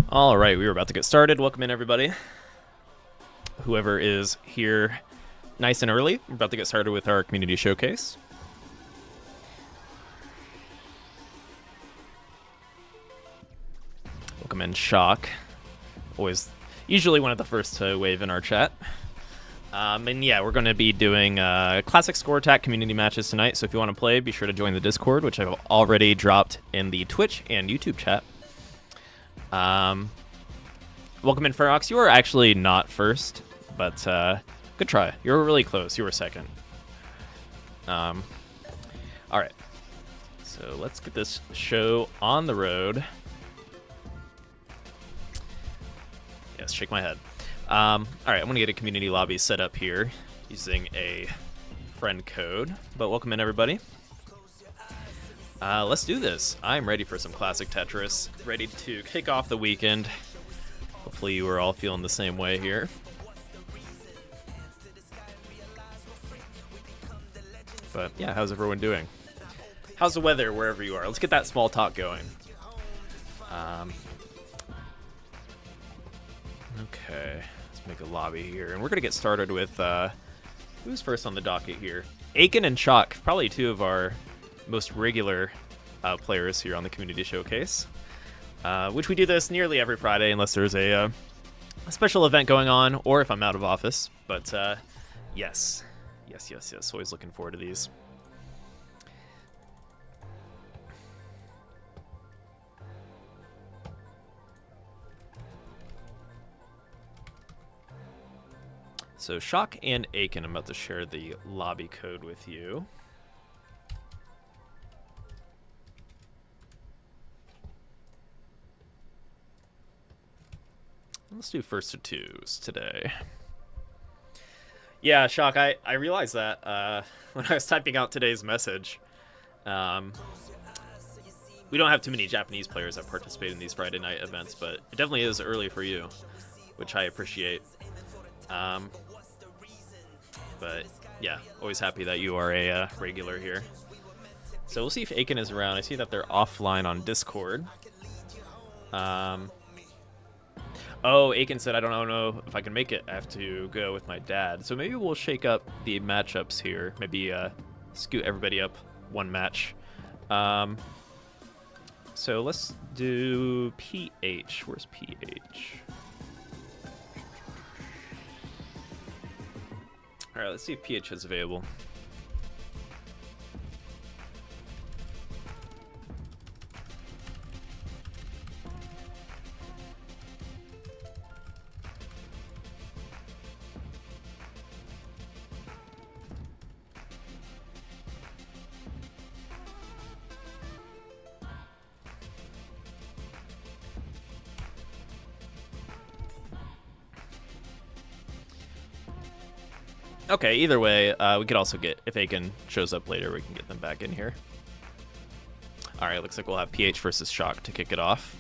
All right, we were about to get started. Welcome in, everybody. Whoever is here nice and early, we're about to get started with our community showcase. Welcome in, Shock. Usually one of the first to wave in our chat. And yeah, we're going to be doing classic score attack community matches tonight. So if you want to play, be sure to join the Discord, which I've already dropped in the Twitch and YouTube chat. Welcome in, Ferox. You were actually not first, but good try. You were really close. You were second. All right. So let's get this show on the road. Yes, shake my head. All right, I'm going to get a community lobby set up here using a friend code. But welcome in, everybody. Let's do this. I'm ready for some classic Tetris. Ready to kick off the weekend. Hopefully you are all feeling the same way here. But yeah, how's everyone doing? How's the weather wherever you are? Let's get that small talk going. Okay, let's make a lobby here. And we're going to get started with, who's first on the docket here? Aiken and Shock, probably two of our most regular players here on the Community Showcase. Which we do this nearly every Friday unless there's a special event going on or if I'm out of office. But yes. Always looking forward to these. So Shock and Aiken, I'm about to share the lobby code with you. Let's do first to twos today. Yeah, Shock, I realized that when I was typing out today's message. We don't have too many Japanese players that participate in these Friday night events, but it definitely is early for you, which I appreciate. But yeah, always happy that you are a regular here. So we'll see if Aiken is around. I see that they're offline on Discord. Oh, Aiken said, I don't know if I can make it. I have to go with my dad. So maybe we'll shake up the matchups here. Maybe scoot everybody up one match. So let's do PH. Where's PH? All right, let's see if PH is available. Okay, either way, we could also get, if Aiken shows up later, we can get them back in here. All right, looks like we'll have PH versus Shock to kick it off.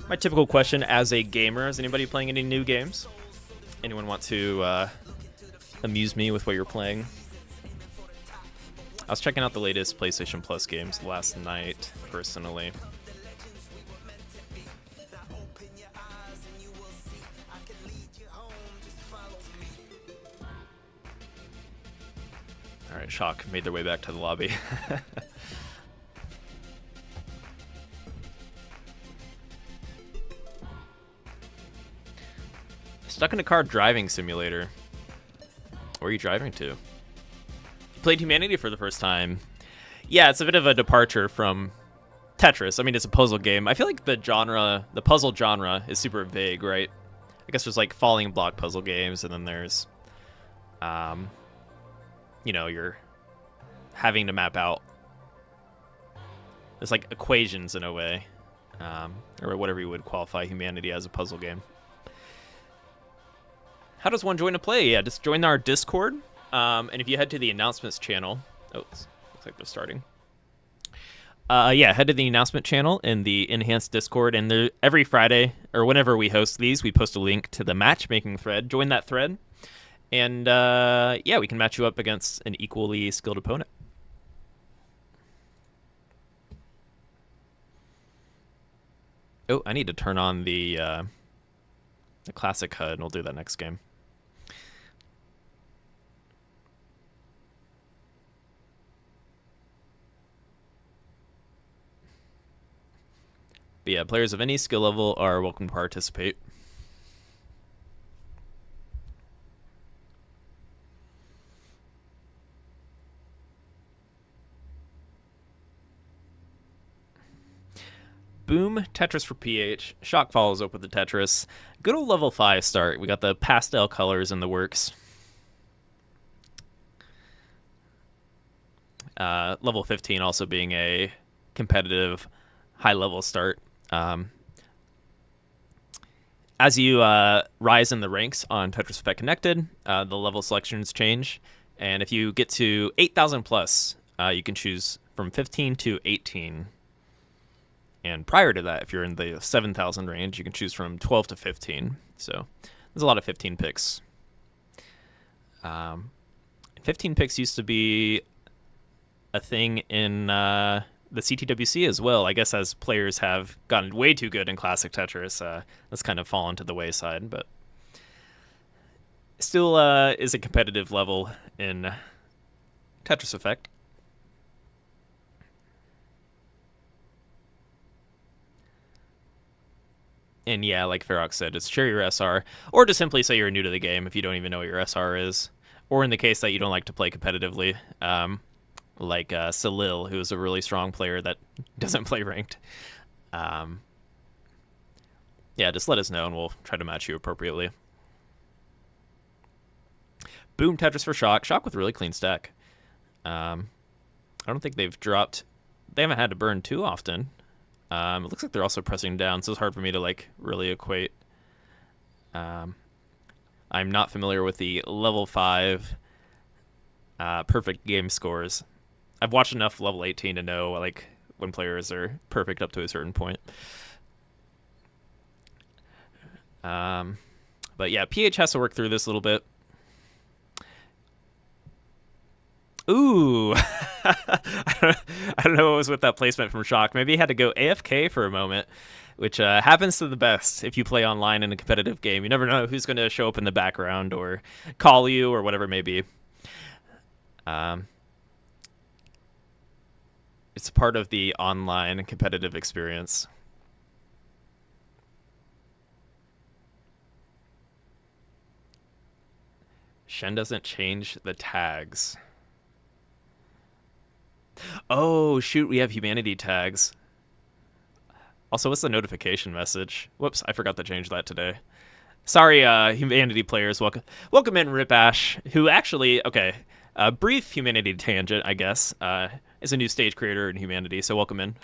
My typical question as a gamer, is anybody playing any new games? Anyone want to amuse me with what you're playing? I was checking out the latest PlayStation Plus games last night, personally. All right, Shock made their way back to the lobby. Stuck in a car driving simulator. Where are you driving to? You played Humanity for the first time. Yeah, it's a bit of a departure from Tetris. I mean, it's a puzzle game. I feel like the puzzle genre is super vague, right? I guess there's like falling block puzzle games, and then there's, you're having to map out. There's like equations in a way, or whatever you would qualify Humanity as a puzzle game. How does one join to play? Yeah, just join our Discord. And if you head to the announcements channel, looks like they're starting. Head to the announcement channel in the enhanced Discord, and there, every Friday or whenever we host these, we post a link to the matchmaking thread. Join that thread, and we can match you up against an equally skilled opponent. Oh, I need to turn on the classic HUD, and we'll do that next game. But yeah, players of any skill level are welcome to participate. Boom, Tetris for PH. Shock follows up with the Tetris. Good old level 5 start. We got the pastel colors in the works. Level 15 also being a competitive high-level start. As you rise in the ranks on Tetris Effect Connected, the level selections change. And if you get to 8,000 plus, you can choose from 15 to 18. And prior to that, if you're in the 7,000 range, you can choose from 12 to 15. So there's a lot of 15 picks. 15 picks used to be a thing in the CTWC as well. I guess as players have gotten way too good in classic Tetris, that's kind of fallen to the wayside, but still is a competitive level in Tetris Effect. And yeah, like Ferox said, it's share your SR, or just simply say you're new to the game if you don't even know what your SR is. Or in the case that you don't like to play competitively, like Salil, who is a really strong player that doesn't play ranked. Just let us know and we'll try to match you appropriately. Boom, Tetris for Shock. Shock with a really clean stack. I don't think they haven't had to burn too often. It looks like they're also pressing down, so it's hard for me to like really equate. I'm not familiar with the level 5 perfect game scores. I've watched enough level 18 to know like when players are perfect up to a certain point. But yeah, PH has to work through this a little bit. Ooh, I don't know what was with that placement from Shock. Maybe he had to go AFK for a moment, which happens to the best if you play online in a competitive game. You never know who's going to show up in the background or call you or whatever it may be. It's part of the online competitive experience. Shen doesn't change the tags. Oh, shoot, we have humanity tags. Also, what's the notification message? Whoops, I forgot to change that today. Sorry, humanity players. Welcome in, Rip Ash, who actually, brief humanity tangent, I guess, is a new stage creator in humanity, so welcome in.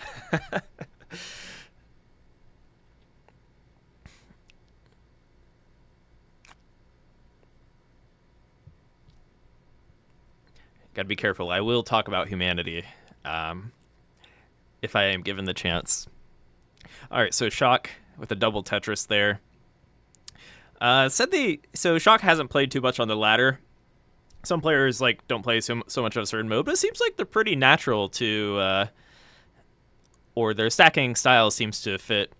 Gotta be careful. I will talk about humanity if I am given the chance. All right, so Shock with a double Tetris there. So Shock hasn't played too much on the ladder. Some players like don't play so much of a certain mode, but it seems like they're pretty natural to, or their stacking style seems to fit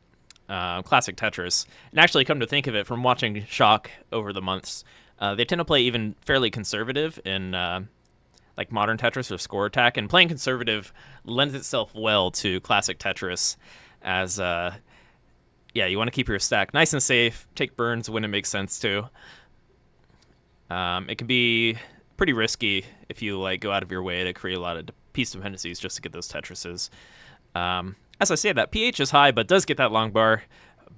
classic Tetris. And actually, come to think of it, from watching Shock over the months, they tend to play even fairly conservative in like modern Tetris or score attack, and playing conservative lends itself well to classic Tetris, as yeah, you want to keep your stack nice and safe. Take burns when it makes sense too. It can be pretty risky if you like go out of your way to create a lot of piece dependencies just to get those Tetrises. As I say, that pH is high, but does get that long bar.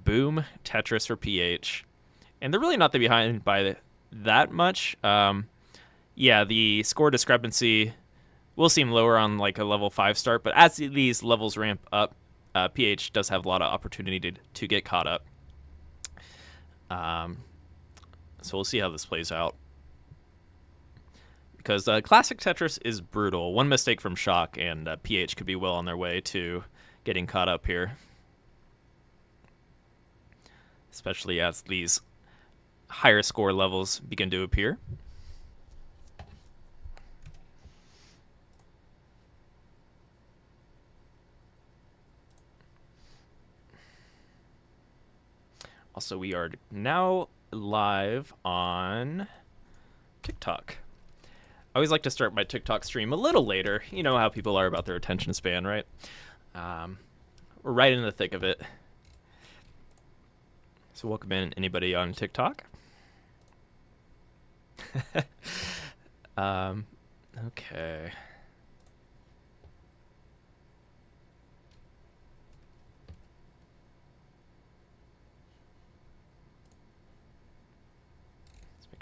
Boom, Tetris for pH. And they're really not behind by that much. Yeah, the score discrepancy will seem lower on like a level 5 start, but as these levels ramp up, pH does have a lot of opportunity to get caught up. So we'll see how this plays out. Because classic Tetris is brutal. One mistake from Shock, and pH could be well on their way to getting caught up here. Especially as these higher score levels begin to appear. Also, we are now live on TikTok. I always like to start my TikTok stream a little later. You know how people are about their attention span, right? We're right in the thick of it. So welcome in anybody on TikTok. Okay.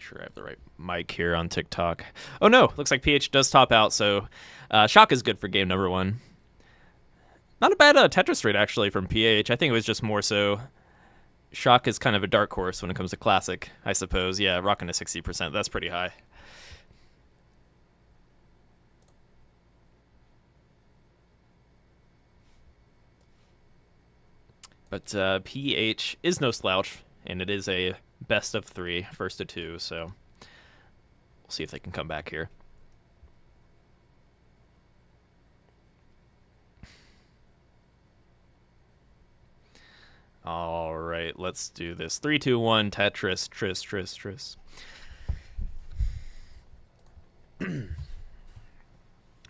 Sure I have the right mic here on TikTok. Oh no, looks like PH does top out, so Shock is good for game number 1. Not a bad Tetris rate actually from PH. I think it was just more so Shock is kind of a dark horse when it comes to classic, I suppose. Yeah, rocking to 60%. That's pretty high. But PH is no slouch, and it is a best of 3, first to 2, so we'll see if they can come back here. All right, let's do this. 3, 2, 1, Tetris, tris.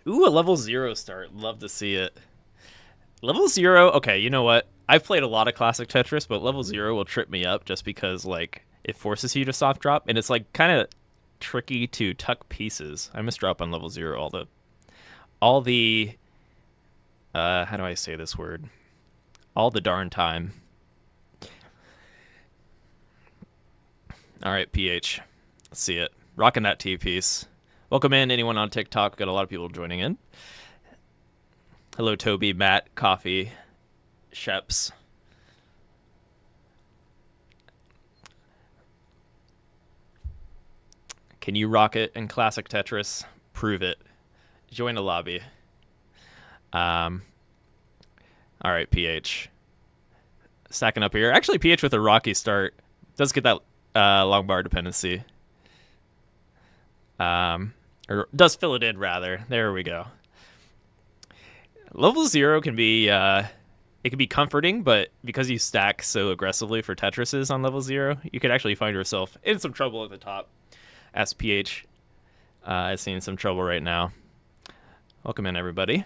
Ooh, a level 0 start. Love to see it. Level 0, okay, you know what? I've played a lot of classic Tetris, but level 0 will trip me up just because, like, it forces you to soft drop, and it's, like, kind of tricky to tuck pieces. I misdrop on level 0 all the, how do I say this word? All the darn time. All right, PH. Let's see it. Rocking that T-piece. Welcome in, anyone on TikTok. Got a lot of people joining in. Hello, Toby, Matt, Coffee, Sheps. Can you rock it in classic Tetris? Prove it. Join the lobby. All right, PH. Stacking up here. Actually, PH with a rocky start does get that long bar dependency. Or does fill it in, rather. There we go. Level 0 can be it can be comforting, but because you stack so aggressively for Tetrises on level 0, you could actually find yourself in some trouble at the top. SPH is seeing some trouble right now. Welcome in, everybody.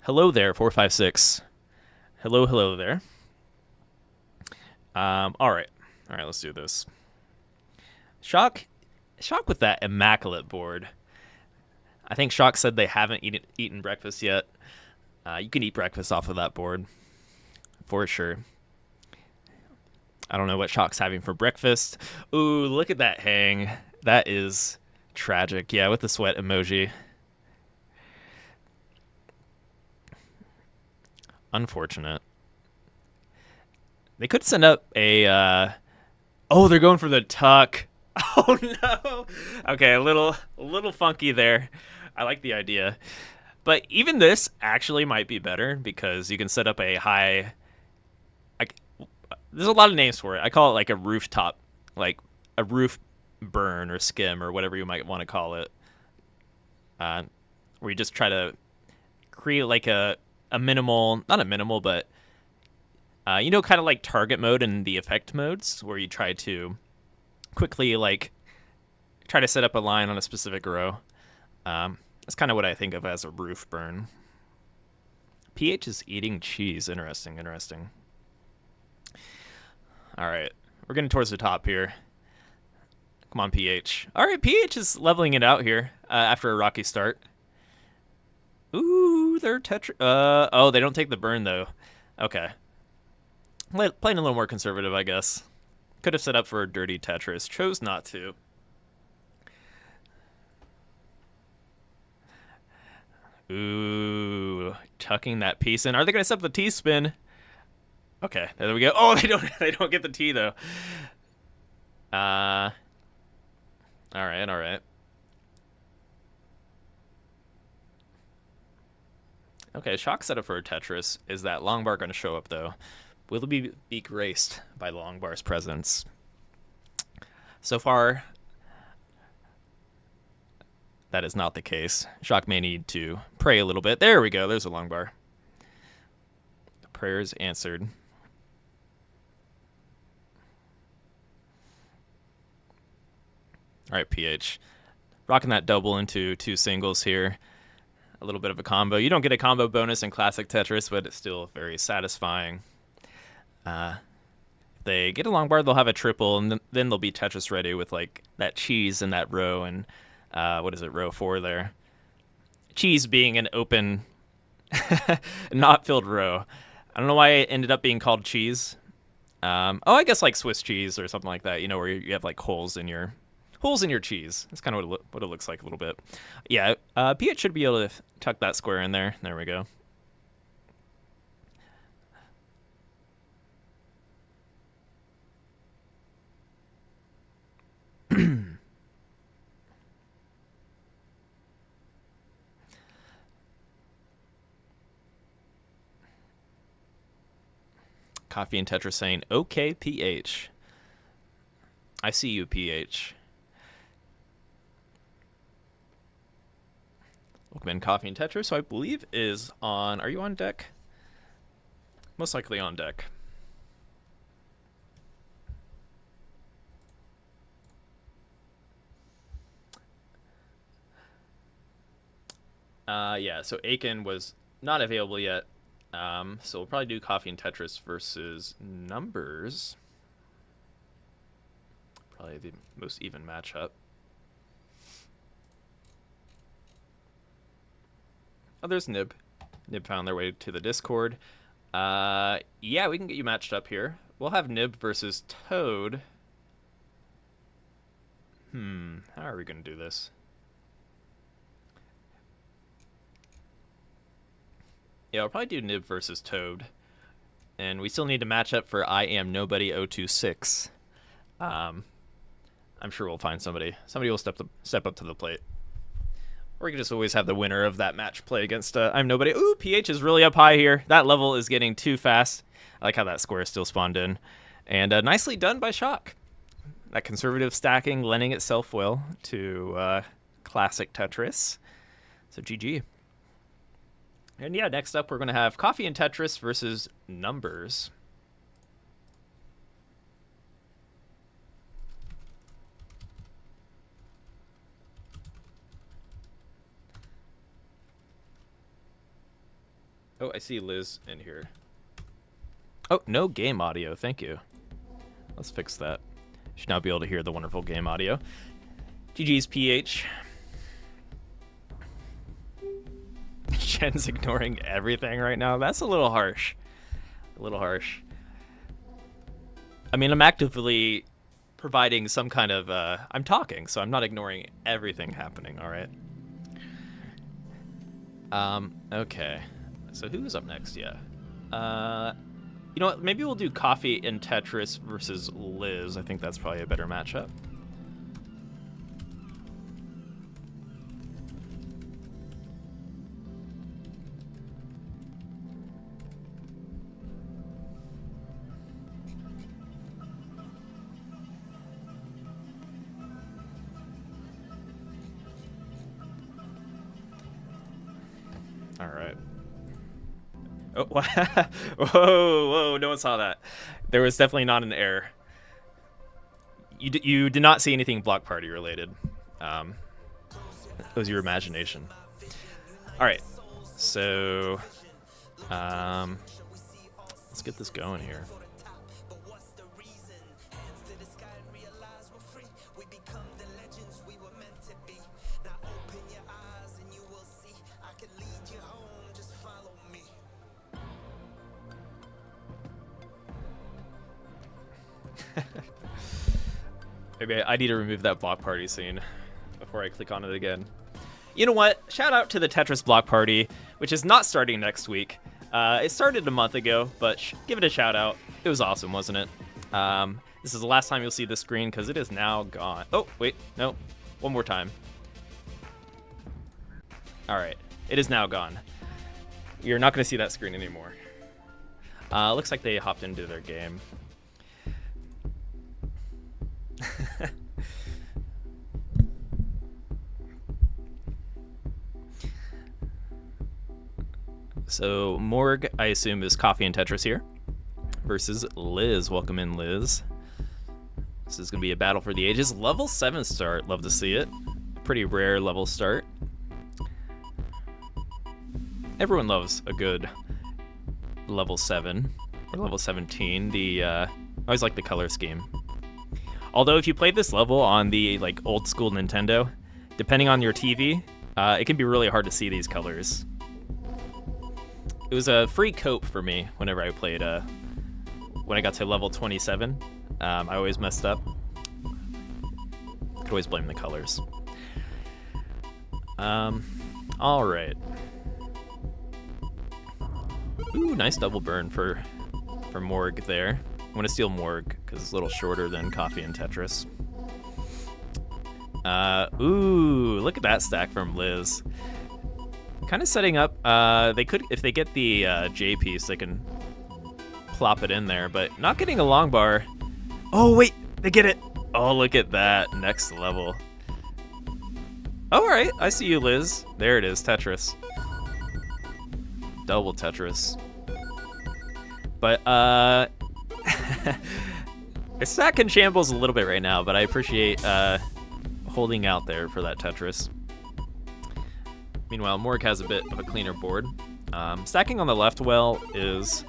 Hello there, 456. Hello there. All right, let's do this. Shock with that immaculate board. I think Shock said they haven't eaten breakfast yet. You can eat breakfast off of that board, for sure. I don't know what Shock's having for breakfast. Ooh, look at that hang. That is tragic. Yeah, with the sweat emoji. Unfortunate. They could send up a... Oh, they're going for the tuck. Oh, no. Okay, a little funky there. I like the idea. But even this actually might be better because you can set up a high... There's a lot of names for it. I call it like a rooftop, like a roof burn or skim or whatever you might want to call it. Where you just try to create like a minimal, not a minimal, but, kind of like target mode and the effect modes where you try to quickly like try to set up a line on a specific row. That's kind of what I think of as a roof burn. PH is eating cheese. Interesting. All right. We're getting towards the top here. Come on, PH. All right, PH is leveling it out here after a rocky start. Ooh, they're Tetris. Oh, they don't take the burn, though. Okay. Playing a little more conservative, I guess. Could have set up for a dirty Tetris. Chose not to. Ooh, tucking that piece in. Are they going to set up the T-spin? Okay, there we go. Oh, they don't. They don't get the T though. All right, all right. Okay, shock setup for a Tetris. Is that long bar going to show up though? Will it be graced by the long bar's presence? So far, that is not the case. Shock may need to pray a little bit. There we go. There's a long bar. The prayer is answered. All right, PH. Rocking that double into 2 singles here. A little bit of a combo. You don't get a combo bonus in classic Tetris, but it's still very satisfying. If they get a long bar, they'll have a triple, and then they'll be Tetris ready with like that cheese in that row, and what is it, row 4 there? Cheese being an open, not filled row. I don't know why it ended up being called cheese. Oh, I guess like Swiss cheese or something like that. You know, where you have like holes in your cheese. That's kind of what it looks like a little bit. Yeah, PH should be able to tuck that square in there. There we go. Coffee and Tetris saying, okay, PH. I see you, PH. Welcome in, Coffee and Tetris, so I believe is on... Are you on deck? Most likely on deck. Yeah, so Aiken was not available yet. So we'll probably do Coffee and Tetris versus Numbers. Probably the most even matchup. Oh, there's Nib. Nib found their way to the Discord. Yeah, we can get you matched up here. We'll have Nib versus Toad. How are we going to do this? Yeah, we'll probably do Nib versus Toad. And we still need to match up for I Am Nobody 026. I'm sure we'll find somebody. Somebody will step up to the plate. Or we can just always have the winner of that match play against I'm Nobody. Ooh, PH is really up high here. That level is getting too fast. I like how that square still spawned in. And nicely done by Shock. That conservative stacking lending itself well to classic Tetris. So GG. And yeah, next up we're going to have Coffee and Tetris versus Numbers. Oh, I see Liz in here. Oh, no game audio. Thank you. Let's fix that. Should now be able to hear the wonderful game audio. GG's PH. Jen's ignoring everything right now. That's a little harsh. A little harsh. I mean, I'm actively providing some kind of... I'm talking, so I'm not ignoring everything happening, all right? Okay. So who's up next? Yeah. You know what? Maybe we'll do Coffee and Tetris versus Liz. I think that's probably a better matchup. All right. Oh, whoa, no one saw that. There was definitely not an error. You did not see anything Block Party related. It was your imagination. All right, so let's get this going here. Maybe I need to remove that block party scene before I click on it again. You know what? Shout out to the Tetris block party, which is not starting next week. It started a month ago, but give it a shout out. It was awesome, wasn't it? This is the last time you'll see this screen because it is now gone. Oh, wait, no. One more time. All right, it is now gone. You're not going to see that screen anymore. Looks like they hopped into their game. So Morg, I assume, is Coffee and Tetris here versus Liz. Welcome in, Liz. This is going to be a battle for the ages. Level 7 start. Love to see it. Pretty rare level start. Everyone loves a good level 7 or level 17. I always like the color scheme. Although if you play this level on the old school Nintendo, depending on your TV, it can be really hard to see these colors. It was a free cope for me whenever I played. When I got to level 27, I always messed up. Could always blame the colors. All right. Ooh, nice double burn for Morg there. I'm gonna steal Morg because it's a little shorter than Coffee and Tetris. Ooh, look at that stack from Liz. Kind of setting up. They could, if they get the J piece, they can plop it in there, but not getting a long bar. Oh wait, they get it. Oh, look at that, next level. All right, I see you, Liz. There it is, Tetris. Double Tetris. But it's stack in shambles a little bit right now, but I appreciate holding out there for that Tetris. Meanwhile, Morg has a bit of a cleaner board. Stacking on the left well is...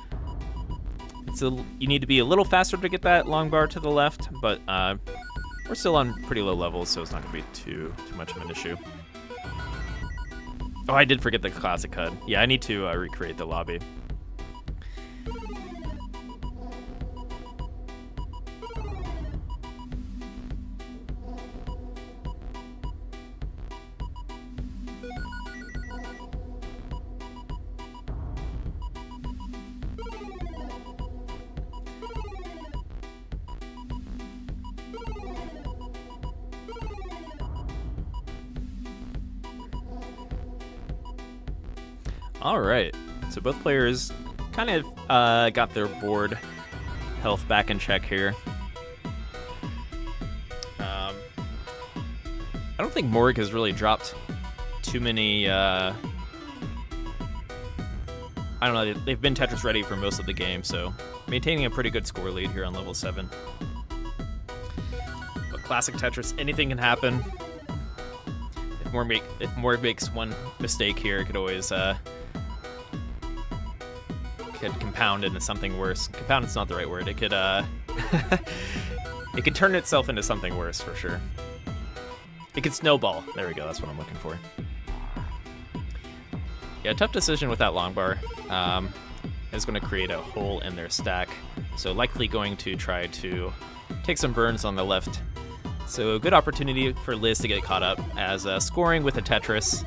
you need to be a little faster to get that long bar to the left, but we're still on pretty low levels, so it's not going to be too much of an issue. Oh, I did forget the classic HUD. Yeah, I need to recreate the lobby. All right, so both players kind of got their board health back in check here. I don't think Morg has really dropped too many. I don't know. They've been Tetris ready for most of the game, so maintaining a pretty good score lead here on level 7. But classic Tetris, anything can happen. If Morg makes one mistake here, it could always could compound into something worse. Compound is not the right word. It could it could turn itself into something worse for sure. It could snowball. There we go. That's what I'm looking for. Yeah, tough decision with that long bar. Is going to create a hole in their stack. So likely going to try to take some burns on the left. So a good opportunity for Liz to get caught up as scoring with a Tetris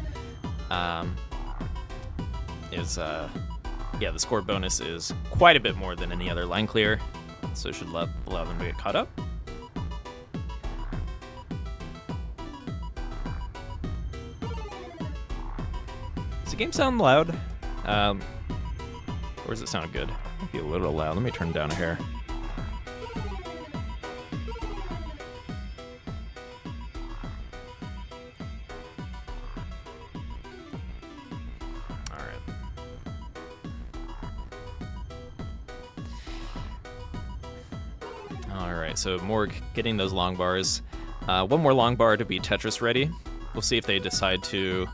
is yeah, the score bonus is quite a bit more than any other line clear, so it should allow them to get caught up. Does the game sound loud? Or does it sound good? Might be a little loud. Let me turn it down a hair. So Morg getting those long bars. One more long bar to be Tetris ready. We'll see if they decide to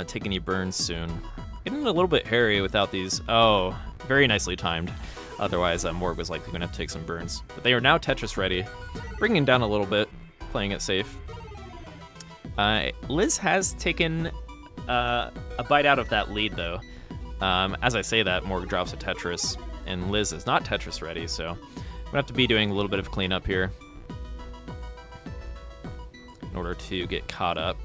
take any burns soon. Getting a little bit hairy without these. Oh, very nicely timed. Otherwise, Morg was likely going to have to take some burns. But they are now Tetris ready. Bringing down a little bit, playing it safe. Liz has taken a bite out of that lead, though. As I say that, Morg drops a Tetris, and Liz is not Tetris ready, so I'm going to have to be doing a little bit of cleanup here. in order to get caught up.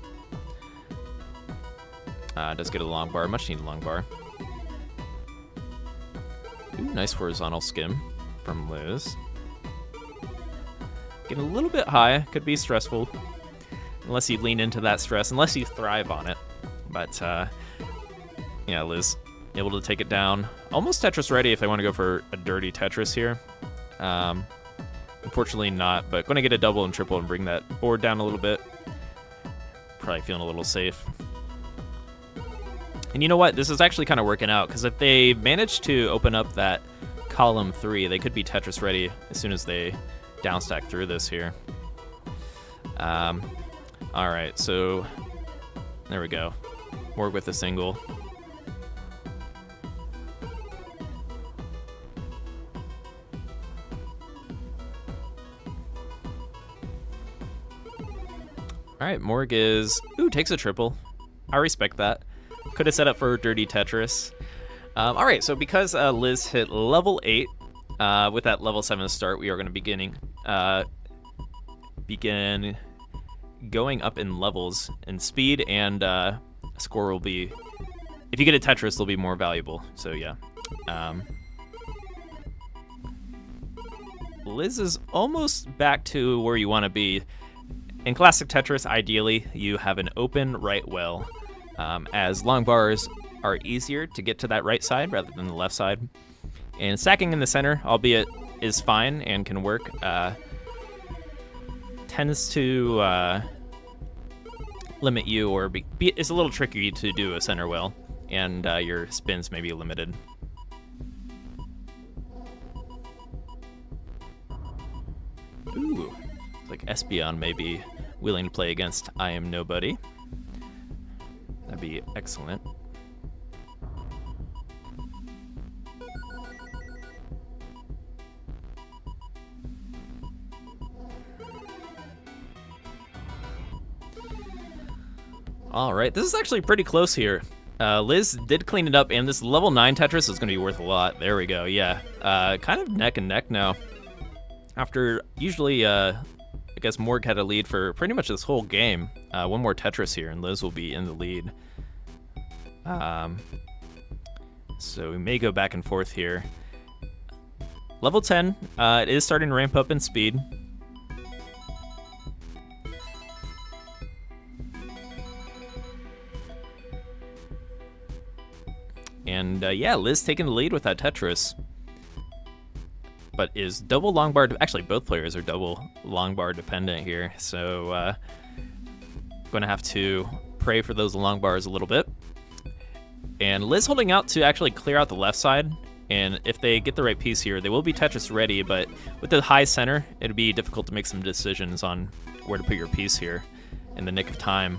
Does get a long bar, much needed long bar. Ooh, nice horizontal skim from Liz. Getting a little bit high, could be stressful. Unless you lean into that stress, unless you thrive on it. But, yeah, Liz able to take it down. Almost Tetris ready if I want to go for a dirty Tetris here. Unfortunately not, but going to get a double and triple and bring that board down a little bit. Probably feeling a little safe. And you know what? This is actually kind of working out, because if they manage to open up that column 3, they could be Tetris ready as soon as they downstack through this here. All right, so there we go. Morg with a single. All right, Morg is, takes a triple. I respect that. Could have set up for Dirty Tetris. All right, so because Liz hit level 8, with that level 7 start, we are going to begin going up in levels in speed, and score will be, if you get a Tetris, they'll be more valuable. So yeah. Liz is almost back to where you want to be. In classic Tetris, ideally, you have an open right well, as long bars are easier to get to that right side rather than the left side. And stacking in the center, albeit is fine and can work, tends to limit you, or it's a little tricky to do a center well, and your spins may be limited. Ooh, like Espeon may be willing to play against I Am Nobody. That'd be excellent. All right, this is actually pretty close here. Liz did clean it up, and this level 9 Tetris is going to be worth a lot. There we go, yeah. Kind of neck and neck now. After usually, I guess Morg had a lead for pretty much this whole game. One more Tetris here, and Liz will be in the lead. So we may go back and forth here. Level 10, it is starting to ramp up in speed. And yeah, Liz taking the lead with that Tetris. But is double long bar, actually both players are double long bar dependent here. So going to have to pray for those long bars a little bit. And Liz holding out to actually clear out the left side. And if they get the right piece here, they will be Tetris ready. But with the high center, it'd be difficult to make some decisions on where to put your piece here in the nick of time.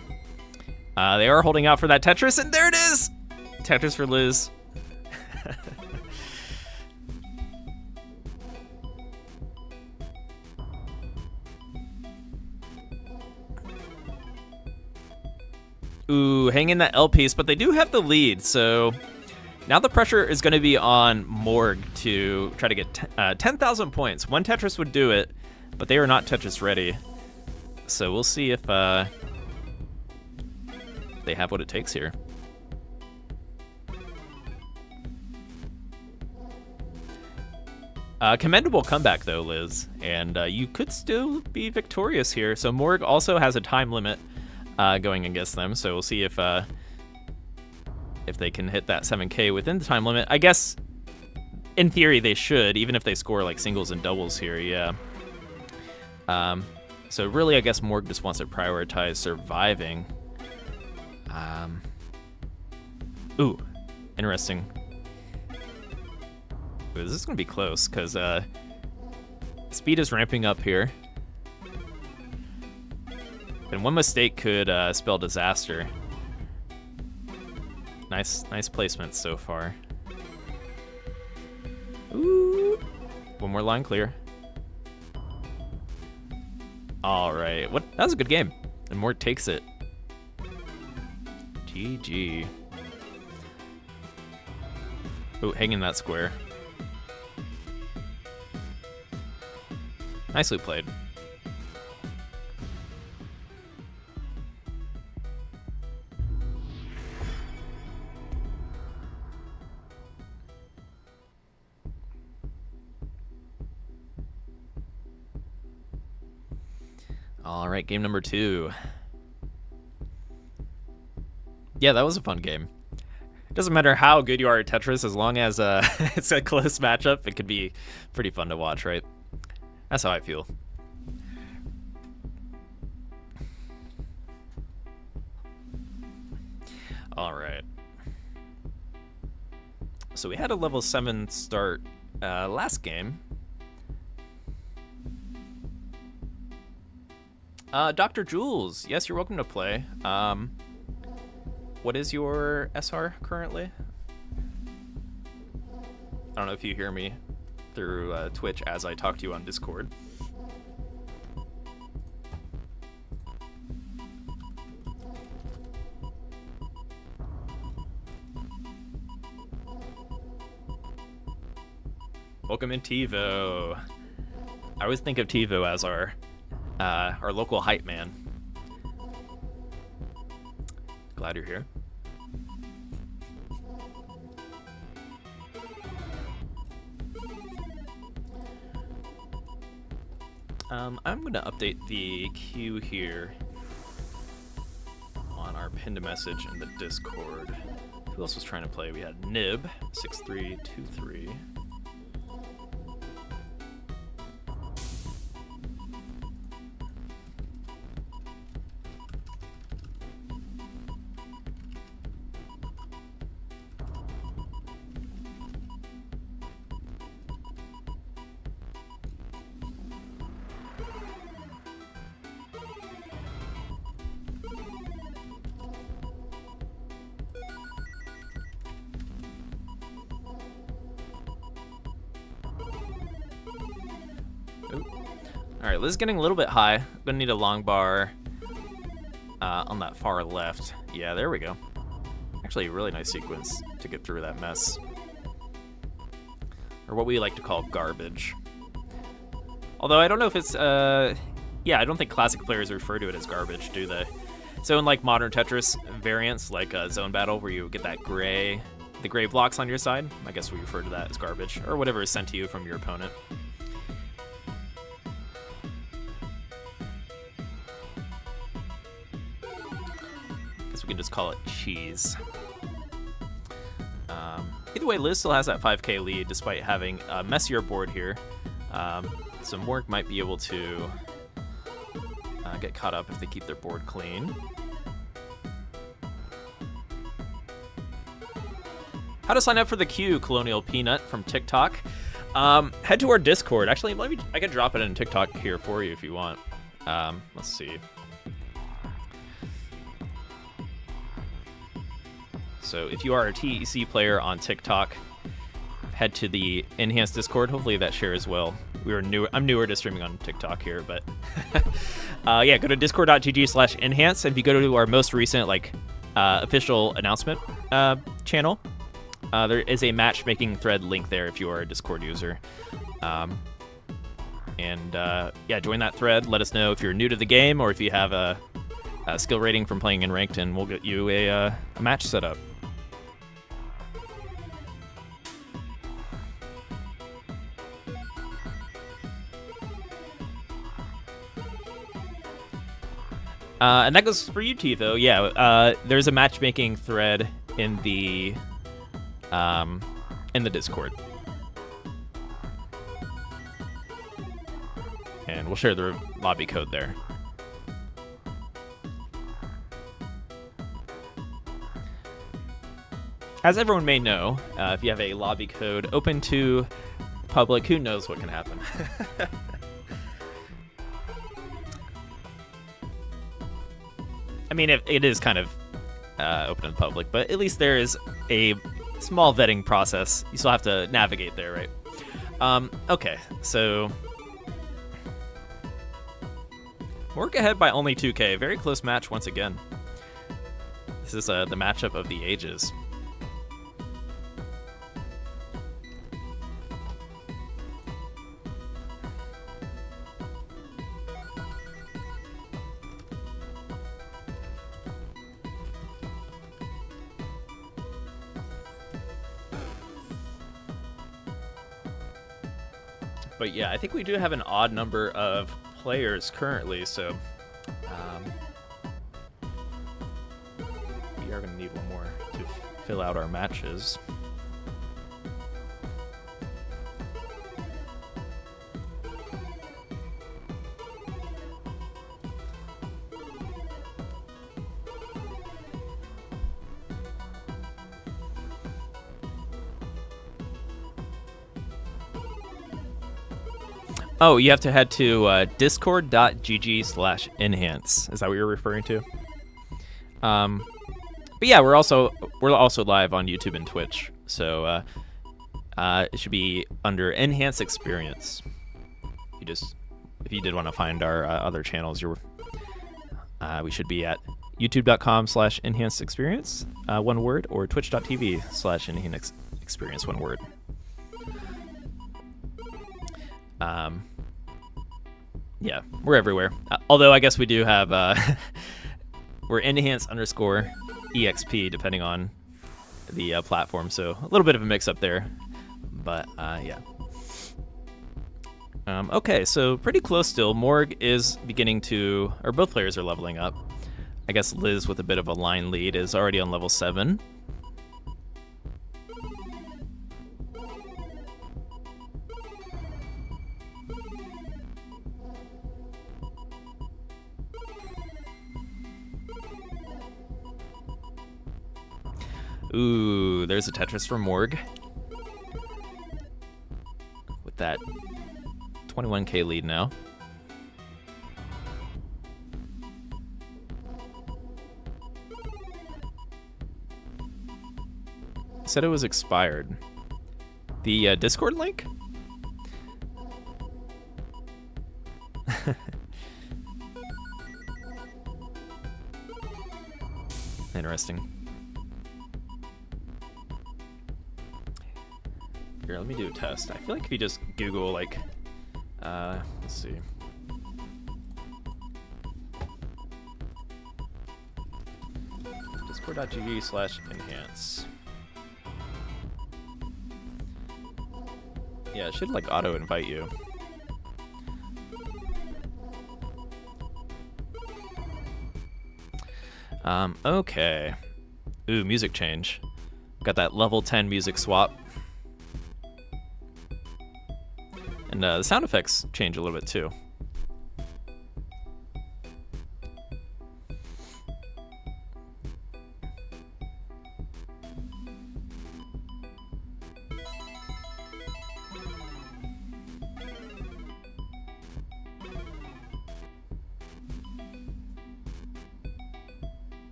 They are holding out for that Tetris, and there it is! Tetris for Liz. Ooh, hang in that L piece, but they do have the lead, so now the pressure is going to be on Morg to try to get 10,000 points. One Tetris would do it, but they are not Tetris ready. So we'll see if they have what it takes here. Commendable comeback though, Liz, and you could still be victorious here. So Morg also has a time limit going against them, so we'll see if they can hit that 7K within the time limit. I guess in theory they should, even if they score like singles and doubles here, yeah. So really, I guess Morg just wants to prioritize surviving. Ooh, interesting. This is going to be close, because speed is ramping up here. And one mistake could spell disaster. Nice placement so far. Ooh. One more line clear. All right. That was a good game. And Morg takes it. GG. Ooh, hanging that square. Nicely played. All right, game number 2. Yeah, that was a fun game. It doesn't matter how good you are at Tetris, as long as it's a close matchup, it could be pretty fun to watch, right? That's how I feel. All right. So we had a level 7 start last game. Dr. Jules, yes, you're welcome to play. What is your SR currently? I don't know if you hear me through Twitch as I talk to you on Discord. Welcome in, TiVo. I always think of TiVo as our local hype man. Glad you're here. I'm going to update the queue here on our pinned message in the Discord. Who else was trying to play? We had Nib, 6323. Alright, Liz is getting a little bit high. Gonna need a long bar on that far left. Yeah, there we go. Actually, a really nice sequence to get through that mess. Or what we like to call garbage. Although I don't know if it's, yeah, I don't think classic players refer to it as garbage, do they? So in like modern Tetris variants, like Zone Battle, where you get that gray, the gray blocks on your side, I guess we refer to that as garbage, or whatever is sent to you from your opponent. We can just call it cheese. Either way, Liz still has that 5k lead despite having a messier board here. So Morg might be able to get caught up if they keep their board clean. How to sign up for the queue, Colonial Peanut from TikTok. Head to our Discord. Actually, I can drop it in TikTok here for you if you want. Let's see. So if you are a TEC player on TikTok, head to the enhanced Discord. Hopefully that shares well. I'm newer to streaming on TikTok here, but yeah, go to discord.gg/enhance. And if you go to our most recent official announcement channel, there is a matchmaking thread link there if you are a Discord user. Yeah, join that thread. Let us know if you're new to the game or if you have a skill rating from playing in ranked, and we'll get you a match set up. And that goes for you, TiVo. Yeah, there's a matchmaking thread in the Discord, and we'll share the lobby code there. As everyone may know, if you have a lobby code open to public, who knows what can happen. I mean, it is kind of open to the public, but at least there is a small vetting process. You still have to navigate there, right? Okay, so Morg ahead by only 2k. Very close match once again. This is the matchup of the ages. But yeah, I think we do have an odd number of players currently, so We are going to need one more to fill out our matches. Oh, you have to head to discord.gg/enhance. Is that what you're referring to? But yeah, we're also live on YouTube and Twitch, so it should be under Enhance Experience. If you did want to find our other channels, we should be at youtube.com/enhanced experience, one word, or twitch.tv/enhanced experience, one word. Yeah, we're everywhere. Although I guess we do have we're enhance_exp depending on the platform, so a little bit of a mix up there, but yeah. Okay, so pretty close still. Morg is beginning to, or both players are leveling up. I guess Liz, with a bit of a line lead, is already on level 7. Ooh, there's a Tetris for Morg. With that 21k lead now. Said it was expired. The Discord link? Interesting. Here, let me do a test. I feel like if you just Google, like, let's see. Discord.gg/enhance. Yeah, it should, like, auto-invite you. Okay. Ooh, music change. Got that level 10 music swap. And the sound effects change a little bit too.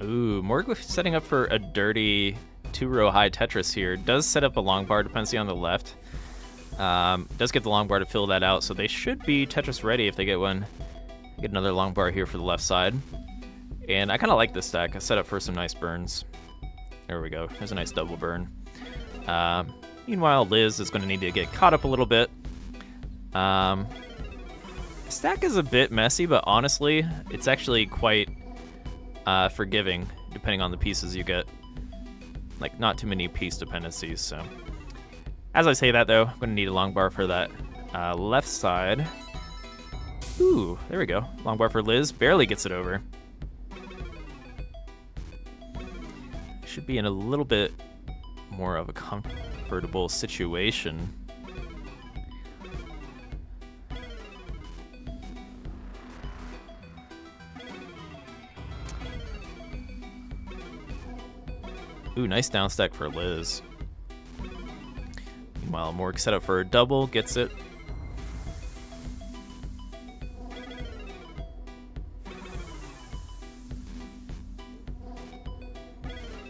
Ooh, Morg setting up for a dirty 2-row high Tetris here. Does set up a long bar dependency on the left. Does get the long bar to fill that out, so they should be Tetris ready if they get one. Get another long bar here for the left side. And I kind of like this stack. I set up for some nice burns. There we go. There's a nice double burn. Meanwhile, Liz is going to need to get caught up a little bit. Stack is a bit messy, but honestly, it's actually quite forgiving, depending on the pieces you get. Like, not too many piece dependencies, so. As I say that, though, I'm going to need a long bar for that left side. Ooh, there we go. Long bar for Liz. Barely gets it over. Should be in a little bit more of a comfortable situation. Ooh, nice down stack for Liz. Meanwhile, Morg set up for a double, gets it.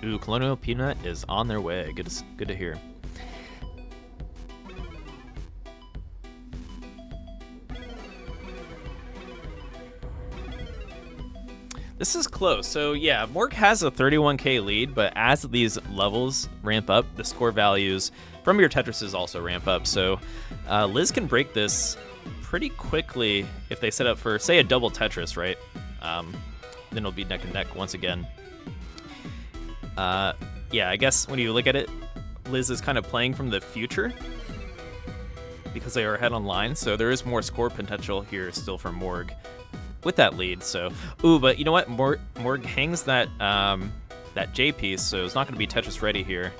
Ooh, Colonial Peanut is on their way. Good to hear. This is close. So yeah, Morg has a 31k lead, but as these levels ramp up, the score values from your Tetrises also ramp up. So Liz can break this pretty quickly if they set up for, say, a double Tetris, right? Then it'll be neck and neck once again. Yeah, I guess when you look at it, Liz is kind of playing from the future because they are ahead on line, so there is more score potential here still for Morg with that lead. So, ooh, but you know what? Morg hangs that that J piece, so it's not going to be Tetris ready here.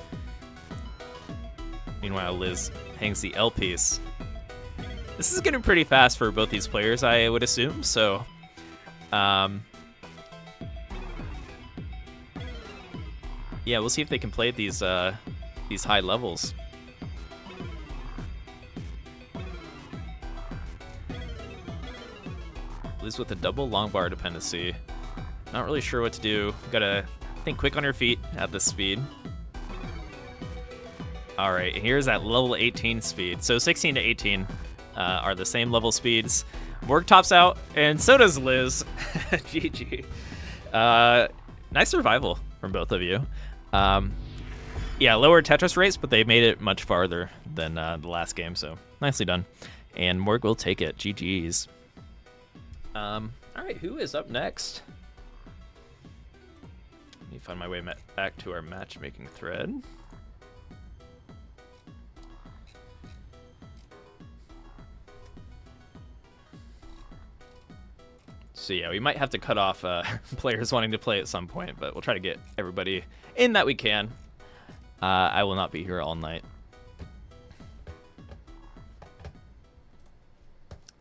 Meanwhile, Liz hangs the L piece. This is getting pretty fast for both these players, I would assume. So, yeah, we'll see if they can play these high levels. Liz with a double long bar dependency. Not really sure what to do. Gotta think quick on your feet at this speed. All right, here's that level 18 speed. So 16 to 18 are the same level speeds. Morg tops out, and so does Liz. GG. Nice survival from both of you. Yeah, lower Tetris rates, but they made it much farther than the last game, so nicely done. And Morg will take it. GG's. All right, who is up next? Let me find my way back to our matchmaking thread. So yeah, we might have to cut off players wanting to play at some point, but we'll try to get everybody in that we can. I will not be here all night.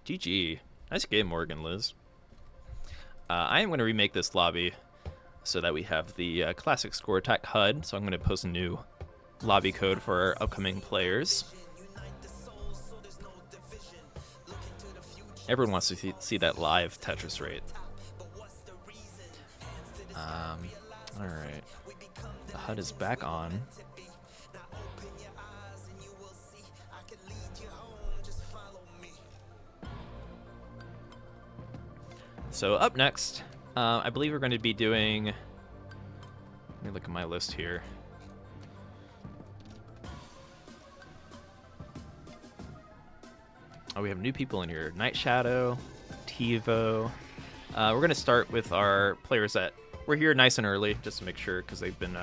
GG. Nice game, Morgan, Liz. I am going to remake this lobby so that we have the classic score attack HUD. So I'm going to post a new lobby code for our upcoming players. Everyone wants to see that live Tetris rate. All right. The HUD is back on. So up next, I believe we're going to be doing, let me look at my list here. Oh, we have new people in here. Night Shadow, Tivo. We're going to start with our players that were here nice and early, just to make sure, because they've been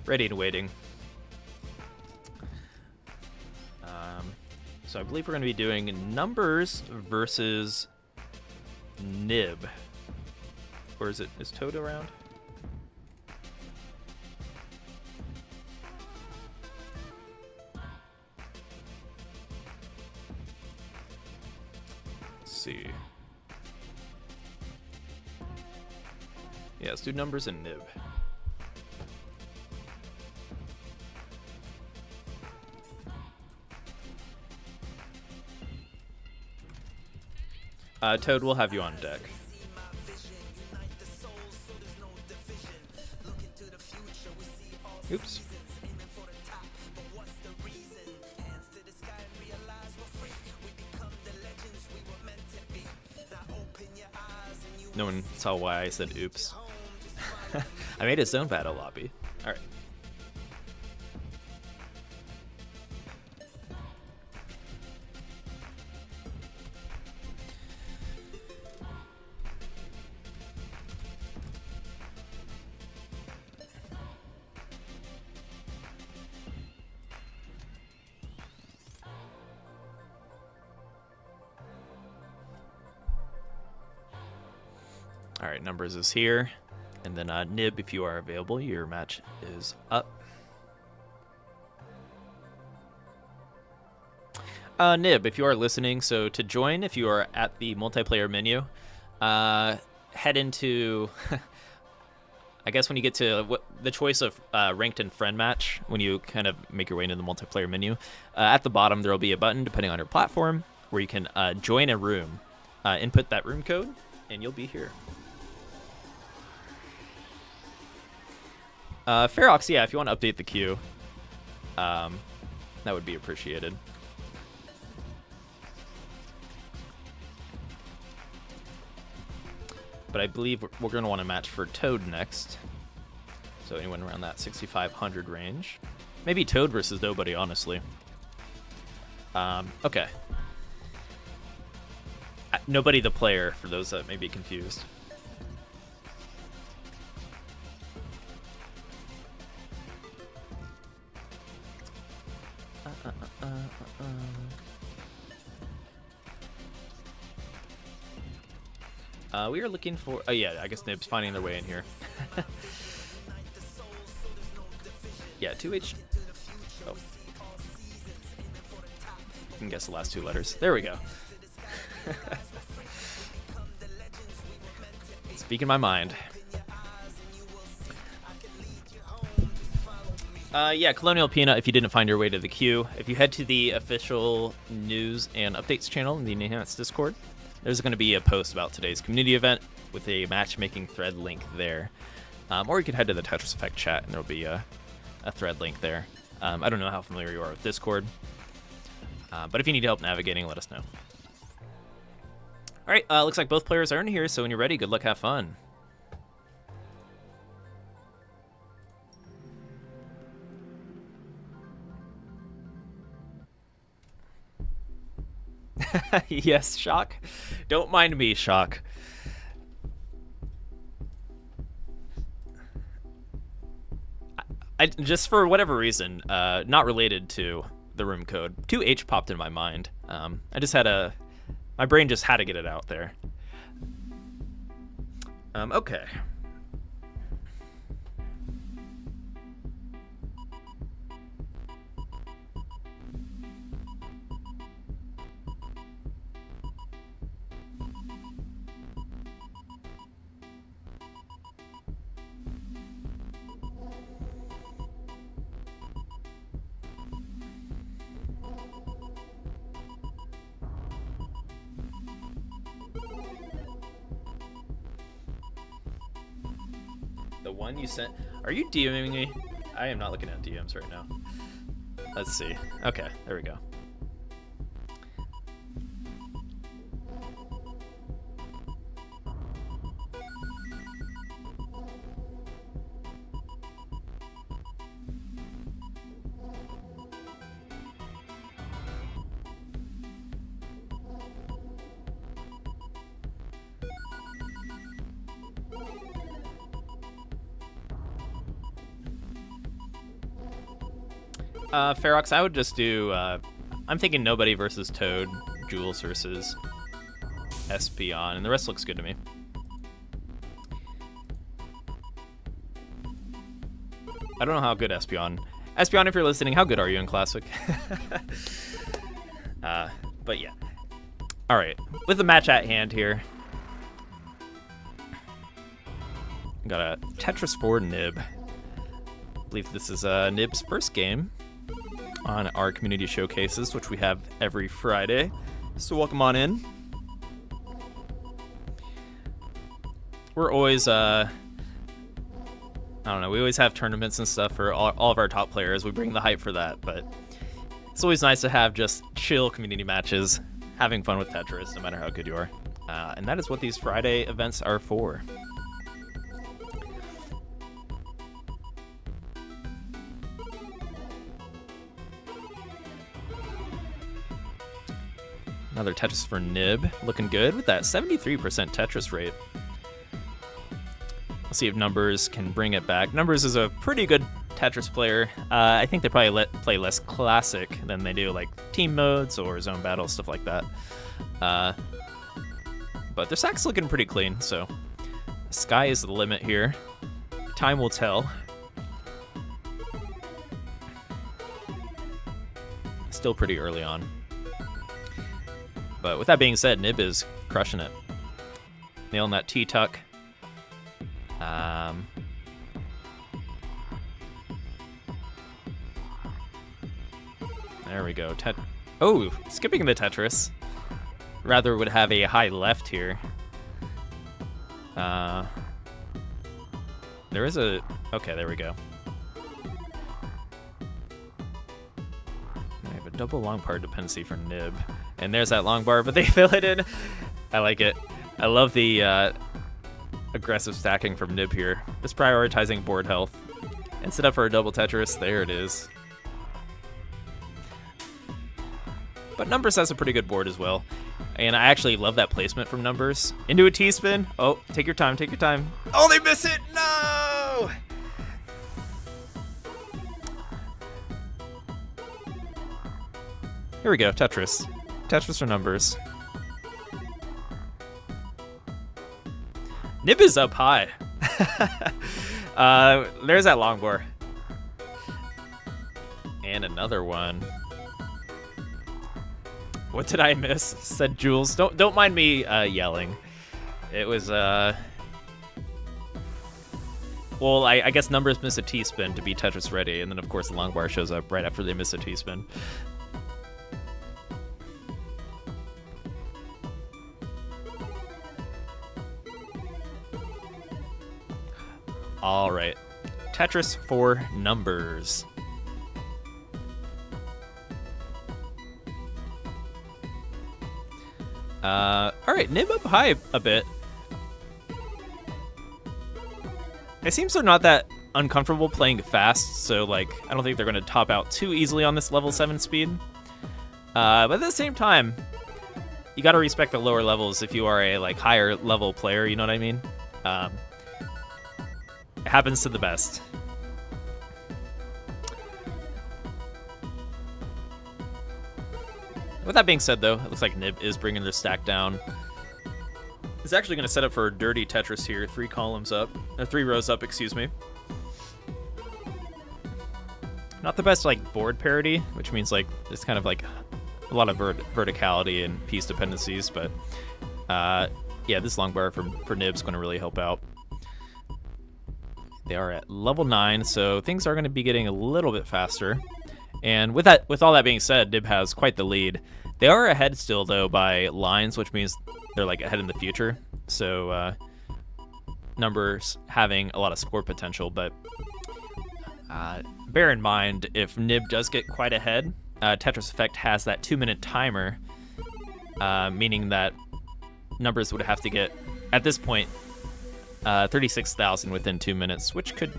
ready and waiting. So I believe we're going to be doing Numbers versus Nib. Or is Toad around? Let's see. Yeah, let's do Numbers and Nib. Toad, we'll have you on deck. Oops. No one saw why I said oops. I made a zone battle lobby. All right. All right, Numbers is here. And then Nib, if you are available, your match is up. Nib, if you are listening, so to join, if you are at the multiplayer menu, head into, I guess when you get to the choice of ranked and friend match, when you kind of make your way into the multiplayer menu, at the bottom there will be a button, depending on your platform, where you can join a room. Input that room code, and you'll be here. Ferox, yeah, if you want to update the queue, that would be appreciated. but I believe we're going to want to match for Toad next. So anyone around that 6,500 range. Maybe Toad versus nobody, honestly. Okay. Nobody the player, for those that may be confused. We are looking for... Oh, yeah, I guess Nib's finding their way in here. Yeah, 2H... Oh. You can guess the last two letters. There we go. Speaking my mind. Yeah, Colonial Peanut, if you didn't find your way to the queue, if you head to the official news and updates channel in the Enhanced Discord, there's going to be a post about today's community event with a matchmaking thread link there. Or you could head to the Tetris Effect chat and there'll be a thread link there. I don't know how familiar you are with Discord, but if you need help navigating, let us know. All right, looks like both players are in here, so when you're ready, good luck, have fun. Yes, Shock. Don't mind me, Shock. I just for whatever reason, not related to the room code, 2H popped in my mind. I just had my brain just had to get it out there. Okay. The one you sent. Are you DMing me? I am not looking at DMs right now. Let's see. Okay, there we go. Ferox, I would just do, I'm thinking nobody versus Toad, Jules versus Espion, and the rest looks good to me. I don't know how good Espion, if you're listening, how good are you in Classic? But yeah. Alright, with the match at hand here, got a Tetris 4 Nib. I believe this is Nib's first game on our community showcases, which we have every Friday. So welcome on in. We're always, I don't know, we always have tournaments and stuff for all of our top players. We bring the hype for that, but it's always nice to have just chill community matches, having fun with Tetris, no matter how good you are. And that is what these Friday events are for. Another Tetris for Nib, looking good with that 73% Tetris rate. Let's see if Numbers can bring it back. Numbers is a pretty good Tetris player. I think they probably play less classic than they do like team modes or zone battles, stuff like that. But their sack's looking pretty clean, so sky is the limit here. Time will tell. Still pretty early on. But with that being said, Nib is crushing it. Nailing that T-tuck. There we go. Oh, skipping the Tetris. Rather would have a high left here. There is a... Okay, there we go. I have a double long bar dependency for Nib. And there's that long bar, but they fill it in. I like it. I love the aggressive stacking from Nib here. Just prioritizing board health. And set up for a double Tetris. There it is. But Numbers has a pretty good board as well. And I actually love that placement from Numbers. Into a T-spin. Oh, take your time, take your time. Oh, they miss it! No! Here we go, Tetris. Tetris for Numbers. Nib is up high. There's that long boar. And another one. What did I miss? Said Jules. Don't mind me yelling. It was well, I guess Numbers miss a T-spin to be Tetris ready, and then of course the long bar shows up right after they miss a T-spin. All right, Tetris for Numbers. All right, Nib up high a bit. It seems they're not that uncomfortable playing fast, so like I don't think they're going to top out too easily on this level 7 speed. But at the same time, you got to respect the lower levels if you are a like higher level player. You know what I mean? It happens to the best. With that being said, though, it looks like Nib is bringing the stack down. It's actually going to set up for a dirty Tetris here, 3 columns up, 3 rows up, excuse me. Not the best like board parity, which means like it's kind of like a lot of verticality and piece dependencies, but yeah, this long bar for Nib is going to really help out. They are at level 9, so things are going to be getting a little bit faster. And with all that being said, Nib has quite the lead. They are ahead still, though, by lines, which means they're like ahead in the future. So Numbers having a lot of score potential, but bear in mind, if Nib does get quite ahead, Tetris Effect has that 2-minute timer, meaning that Numbers would have to get, at this point, 36,000 within 2 minutes, which could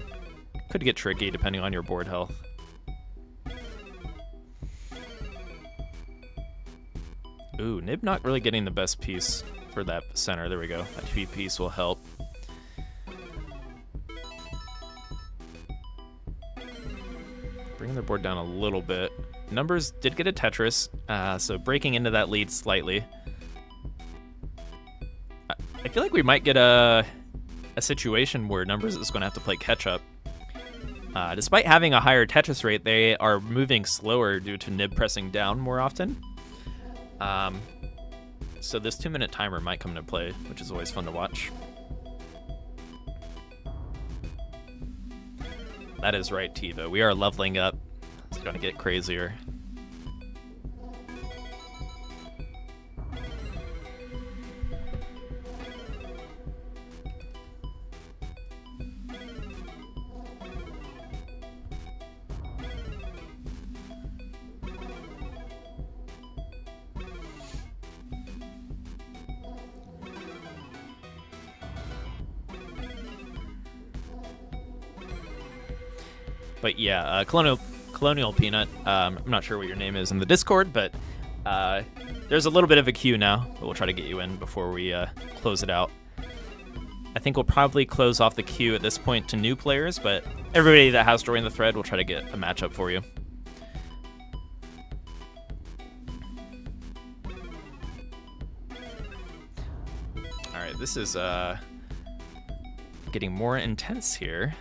get tricky depending on your board health. Ooh, Nib not really getting the best piece for that center. There we go. That T piece will help. Bringing their board down a little bit. Numbers did get a Tetris, so breaking into that lead slightly. I feel like we might get a situation where Numbers is going to have to play catch-up. Despite having a higher Tetris rate, they are moving slower due to Nib pressing down more often. So this 2-minute timer might come into play, which is always fun to watch. That is right, Tiva. We are leveling up. It's going to get crazier. But yeah, Colonial Peanut, I'm not sure what your name is in the Discord, but there's a little bit of a queue now, but we'll try to get you in before we close it out. I think we'll probably close off the queue at this point to new players, but everybody that has joined the thread, we'll try to get a matchup for you. Alright, this is getting more intense here.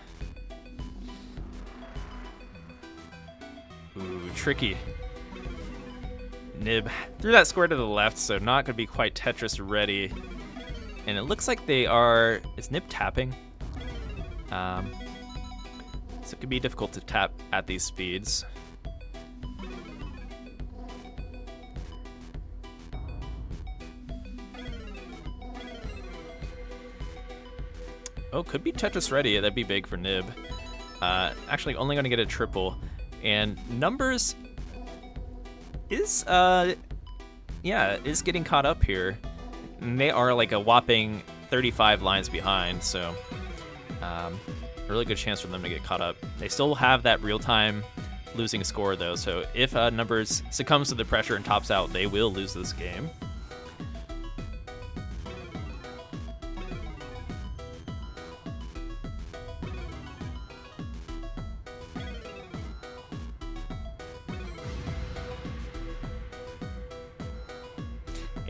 Ooh, tricky. Nib threw that square to the left, so not going to be quite Tetris ready. And it looks like they are... Is Nib tapping? So it could be difficult to tap at these speeds. Oh, could be Tetris ready. That'd be big for Nib. Actually, only going to get a triple. And Numbers is getting caught up here. And they are like a whopping 35 lines behind, so a really good chance for them to get caught up. They still have that real-time losing score, though, so if Numbers succumbs to the pressure and tops out, they will lose this game.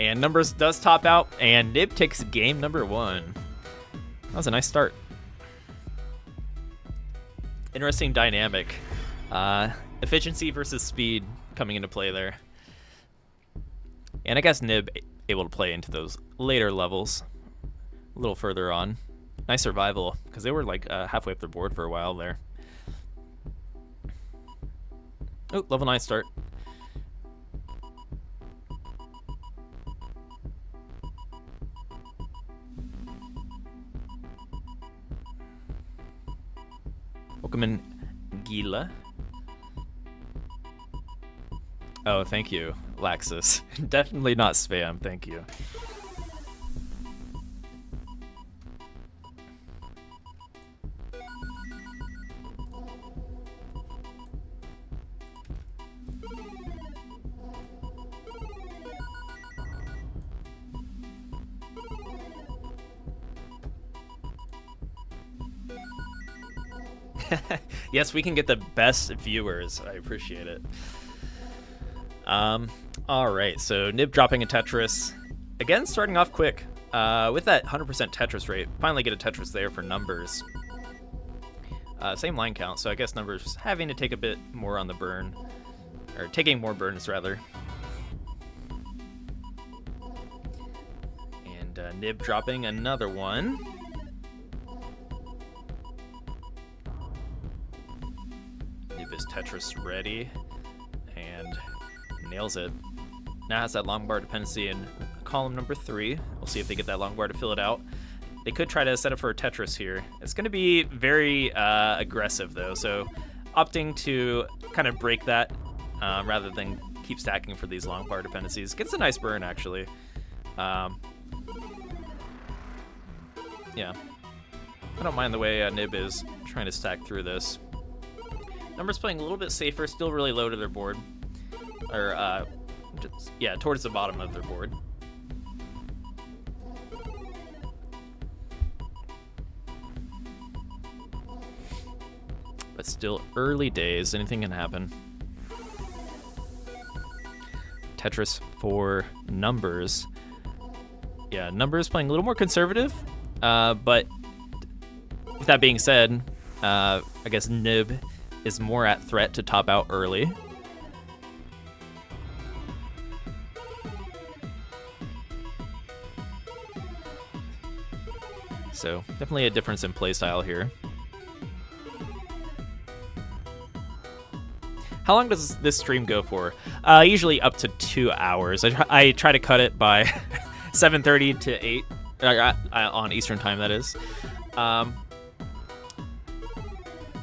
And Numbers does top out, and Nib takes game number 1. That was a nice start. Interesting dynamic. Efficiency versus speed coming into play there. And I guess Nib able to play into those later levels a little further on. Nice survival, because they were like halfway up their board for a while there. Oh, level 9 start. Welcome in, Gila. Oh, thank you, Laxus. Definitely not spam, thank you. Yes, we can get the best viewers. I appreciate it. All right, so Nib dropping a Tetris. Again, starting off quick. With that 100% Tetris rate, finally get a Tetris there for Numbers. Same line count, so I guess Numbers having to take a bit more on the burn. Or taking more burns, rather. And Nib dropping another one. Tetris ready and nails it. Now has that long bar dependency in column number 3. We'll see if they get that long bar to fill it out. They could try to set up for a Tetris here. It's going to be very aggressive though, so opting to kind of break that rather than keep stacking for these long bar dependencies. Gets a nice burn actually. Yeah, I don't mind the way Nib is trying to stack through this. Numbers playing a little bit safer, still really low to their board. Or, yeah, towards the bottom of their board. But still early days, anything can happen. Tetris for Numbers. Yeah, Numbers playing a little more conservative, but with that being said, I guess Nib is more at threat to top out early. So definitely a difference in playstyle here. How long does this stream go for? Usually up to 2 hours. I try to cut it by 7:30 to 8 on Eastern time, that is.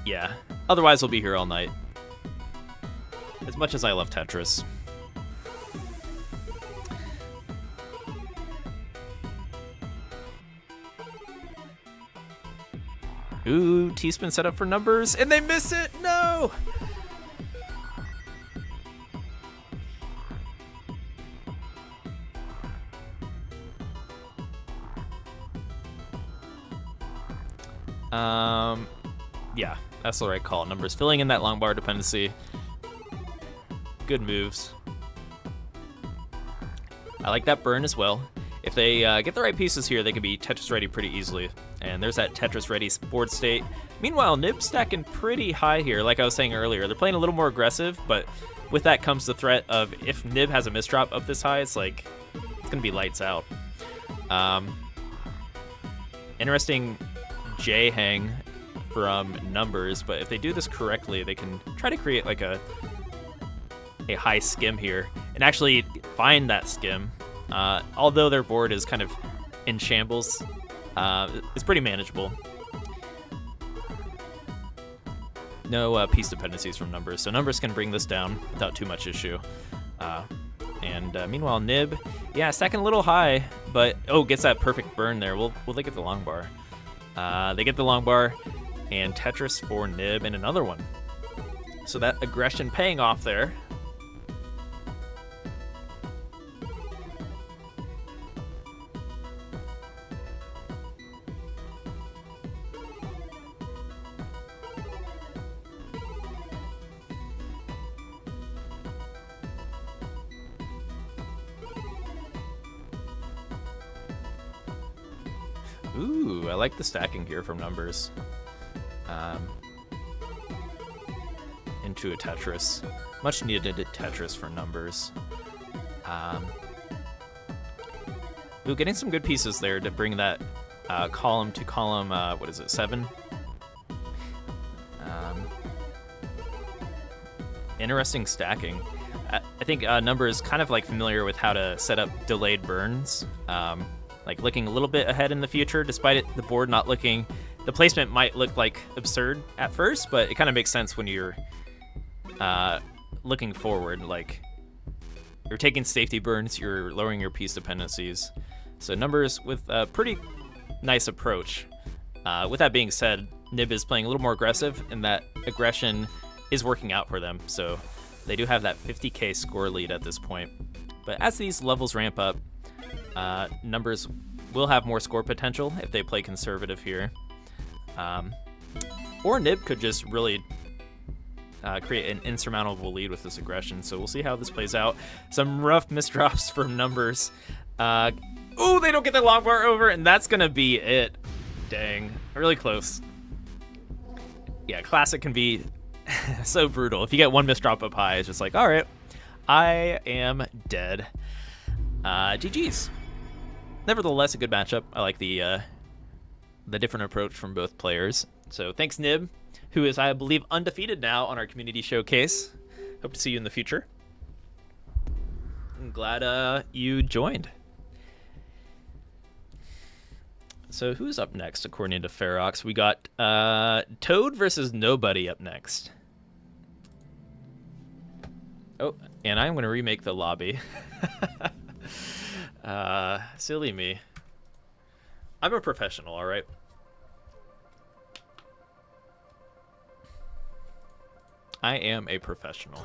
Yeah. Otherwise, we'll be here all night. As much as I love Tetris. Ooh, T-spin set up for Numbers, and they miss it! No! Yeah, that's the right call. Numbers filling in that long bar dependency. Good moves. I like that burn as well. If they get the right pieces here, they can be Tetris ready pretty easily. And there's that Tetris ready board state. Meanwhile, Nib's stacking pretty high here, like I was saying earlier. They're playing a little more aggressive, but with that comes the threat of if Nib has a misdrop up this high, it's like, it's gonna be lights out. Interesting J hang from Numbers, but if they do this correctly, they can try to create like a high skim here and actually find that skim. Although their board is kind of in shambles, it's pretty manageable. No piece dependencies from Numbers, so Numbers can bring this down without too much issue. And And meanwhile, Nib, yeah, stacking a little high, but gets that perfect burn there. Will they get the long bar? They get the long bar, and Tetris for Nib, and another one. So that aggression paying off there. Ooh, I like the stacking here from numbers. Into a Tetris. Much needed Tetris for numbers. Ooh, getting some good pieces there to bring that column to column, what is it, 7? Interesting stacking. I think number is kind of like familiar with how to set up delayed burns. Like looking a little bit ahead in the future, despite the board not looking, the placement might look like absurd at first, but it kind of makes sense when you're looking forward. Like you're taking safety burns, you're lowering your piece dependencies. So numbers with a pretty nice approach. With that being said, Nib is playing a little more aggressive, and that aggression is working out for them. So they do have that 50k score lead at this point. But as these levels ramp up, numbers will have more score potential if they play conservative here. Or Nib could just really create an insurmountable lead with this aggression. So we'll see how this plays out. Some rough misdrops from numbers. Oh, they don't get the long bar over, and that's going to be it. Dang. Really close. Yeah, Classic can be so brutal. If you get one misdrop up high, it's just like, all right, I am dead. GG's. Nevertheless, a good matchup. I like the different approach from both players. So thanks, Nib, who is, I believe, undefeated now on our community showcase. Hope to see you in the future. I'm glad you joined. So who's up next, according to Ferox? We got Toad versus Nobody up next. Oh, and I'm going to remake the lobby. Silly me. I'm a professional, all right? I am a professional.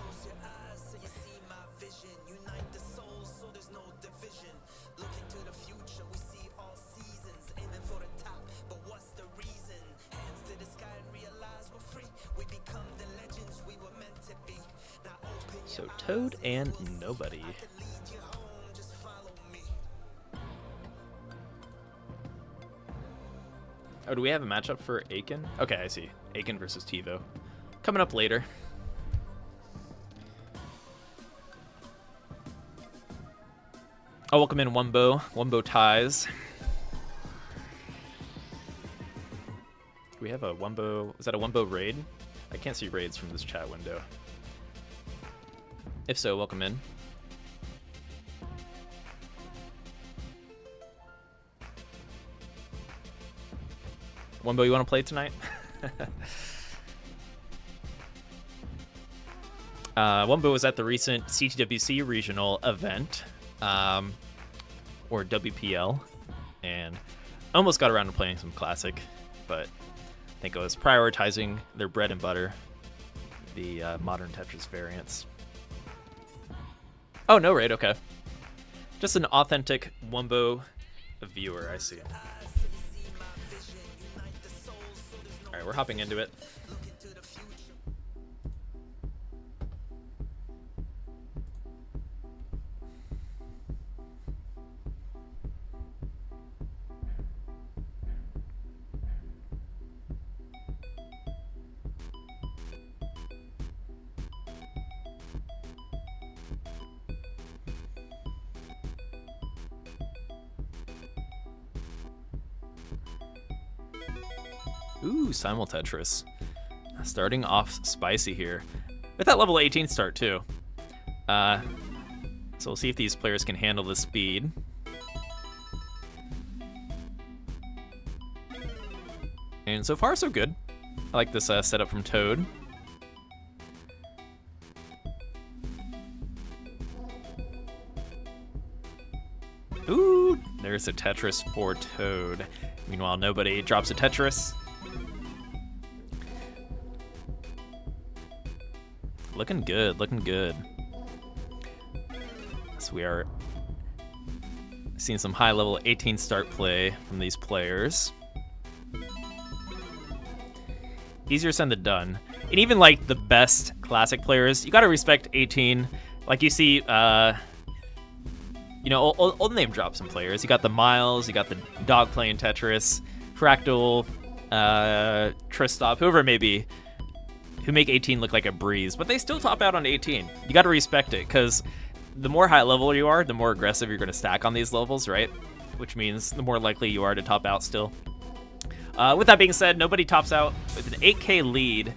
So Toad and Nobody. Oh, do we have a matchup for Aiken? Okay, I see. Aiken versus TiVo. Coming up later. Oh, welcome in Wumbo. Wumbo ties. Do we have a Wumbo? Is that a Wumbo raid? I can't see raids from this chat window. If so, welcome in. Wumbo, you want to play tonight? Wumbo was at the recent CTWC regional event, or WPL, and almost got around to playing some Classic, but I think I was prioritizing their bread and butter, the modern Tetris variants. Oh, no raid, okay. Just an authentic Wumbo viewer, I see. Alright, we're hopping into it. Ooh, Simul Tetris. Starting off spicy here. With that level 18 start, too. So we'll see if these players can handle the speed. And so far, so good. I like this setup from Toad. Ooh, there's a Tetris for Toad. Meanwhile, nobody drops a Tetris. Looking good, looking good. So we are seeing some high-level 18 start play from these players. Easier said than done. And even like the best classic players, you gotta respect 18. Like you see, old name drop some players. You got the Miles, you got the dog playing Tetris, Fractal, Tristop, whoever it may be, who make 18 look like a breeze, but they still top out on 18. You gotta respect it, because the more high level you are, the more aggressive you're gonna stack on these levels, right? Which means the more likely you are to top out still. With that being said, nobody tops out with an 8K lead.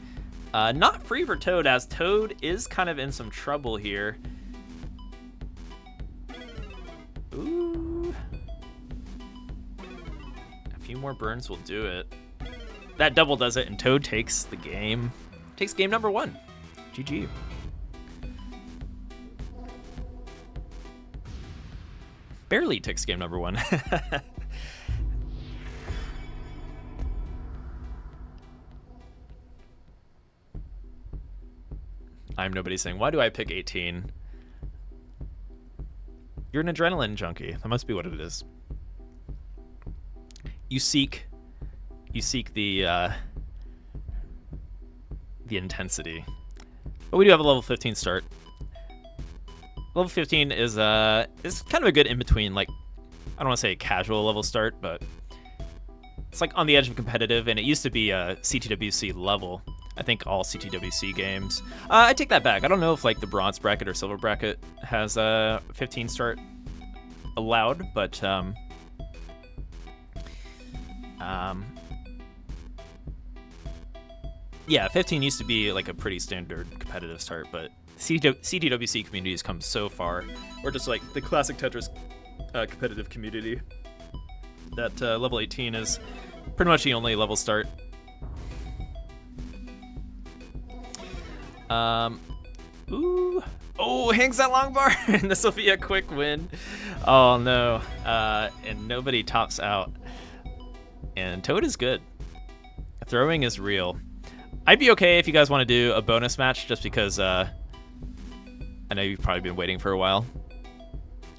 Not free for Toad, as Toad is kind of in some trouble here. Ooh. A few more burns will do it. That double does it, and Toad takes the game. Takes game number 1. GG. Barely takes game number 1. I'm nobody saying, why do I pick 18? You're an adrenaline junkie. That must be what it is. You seek the intensity. But we do have a level 15 start. Level 15 is kind of a good in-between, like, I don't want to say a casual level start, but it's like on the edge of competitive, and it used to be a CTWC level. I think all CTWC games. I take that back. I don't know if like the bronze bracket or silver bracket has a 15 start allowed, but yeah, 15 used to be like a pretty standard competitive start, but CTWC communities come so far, or just like the classic Tetris competitive community, that level 18 is pretty much the only level start. Ooh. Oh, hangs that long bar, and this will be a quick win. Oh no. And nobody tops out. And Toad is good. Throwing is real. I'd be okay if you guys want to do a bonus match, just because I know you've probably been waiting for a while,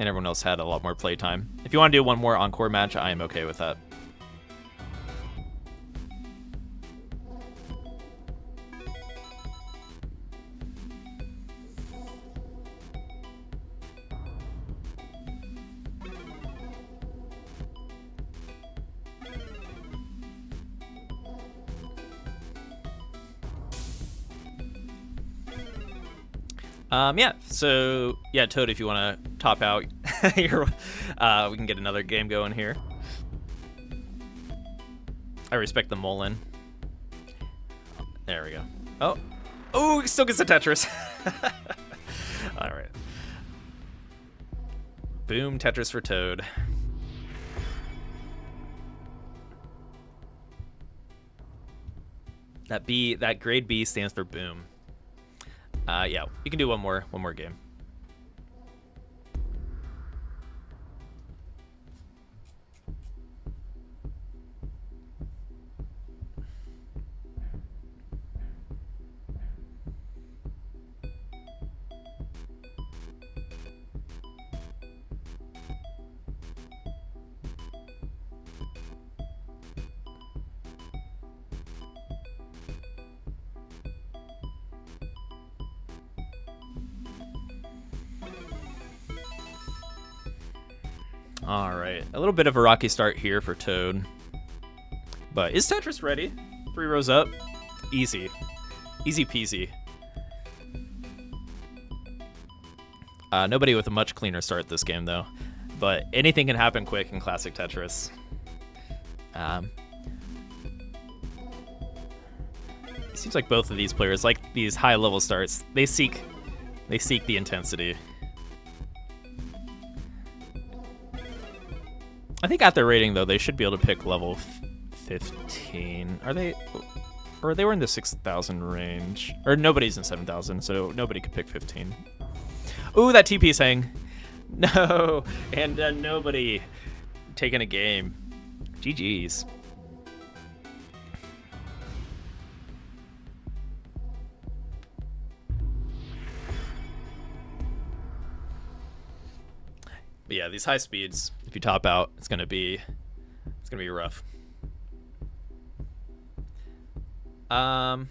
and everyone else had a lot more playtime. If you want to do one more encore match, I am okay with that. Yeah, so, yeah, Toad, if you want to top out, we can get another game going here. I respect the Mullen. There we go. Oh, he still gets a Tetris. All right. Boom, Tetris for Toad. That grade B stands for boom. Yeah, you can do one more game. All right, a little bit of a rocky start here for Toad, but is Tetris ready? 3 rows up, easy peasy. Nobody with a much cleaner start this game though, but anything can happen quick in classic Tetris. It seems like both of these players, like these high level starts, they seek the intensity. I think at their rating, though, they should be able to pick level 15. Are they? Or they were in the 6,000 range. Or nobody's in 7,000, so nobody could pick 15. Ooh, that TP is saying. No, and nobody taking a game. GG's. But yeah, these high speeds, if you top out, it's gonna be rough. All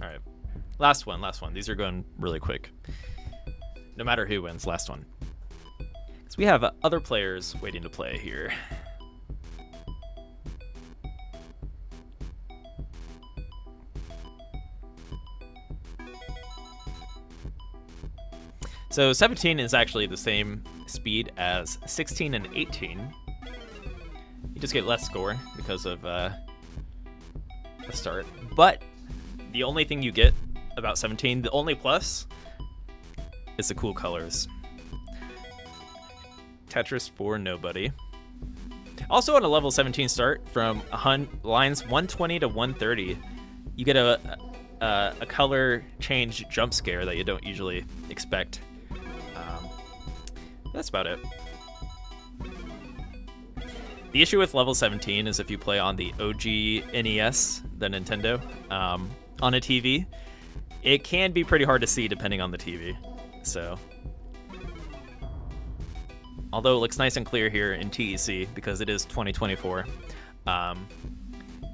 right, last one. These are going really quick. No matter who wins, last one. So we have other players waiting to play here. So 17 is actually the same speed as 16 and 18. You just get less score because of the start. But the only thing you get about 17, the only plus, is the cool colors. Tetris for nobody. Also on a level 17 start, from lines 120 to 130, you get a color change jump scare that you don't usually expect. That's about it. The issue with level 17 is if you play on the OG NES, the Nintendo, on a TV, it can be pretty hard to see depending on the TV. So, although it looks nice and clear here in TEC because it is 2024,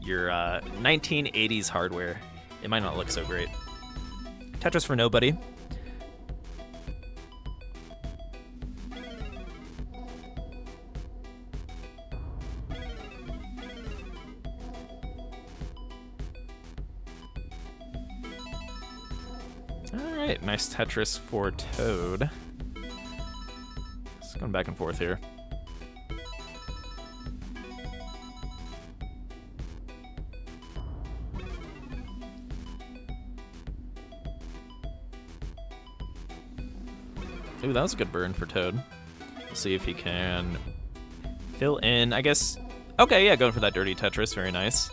your 1980s hardware, it might not look so great. Tetris for nobody. Alright, nice Tetris for Toad. Just going back and forth here. Ooh, that was a good burn for Toad. We'll see if he can fill in, I guess. Okay, yeah, going for that dirty Tetris, very nice.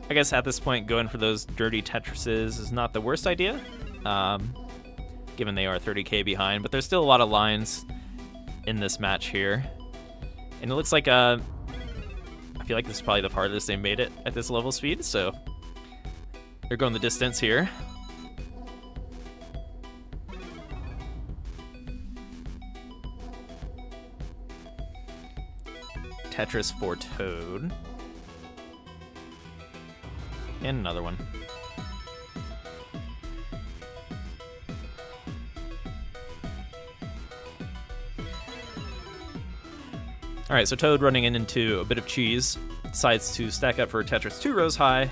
I guess at this point, going for those dirty Tetrises is not the worst idea, given they are 30k behind, but there's still a lot of lines in this match here. And it looks like, I feel like this is probably the farthest they made it at this level speed, so they're going the distance here. Tetris for Toad. And another one. Alright, so Toad running into a bit of cheese. Decides to stack up for Tetris 2 rows high.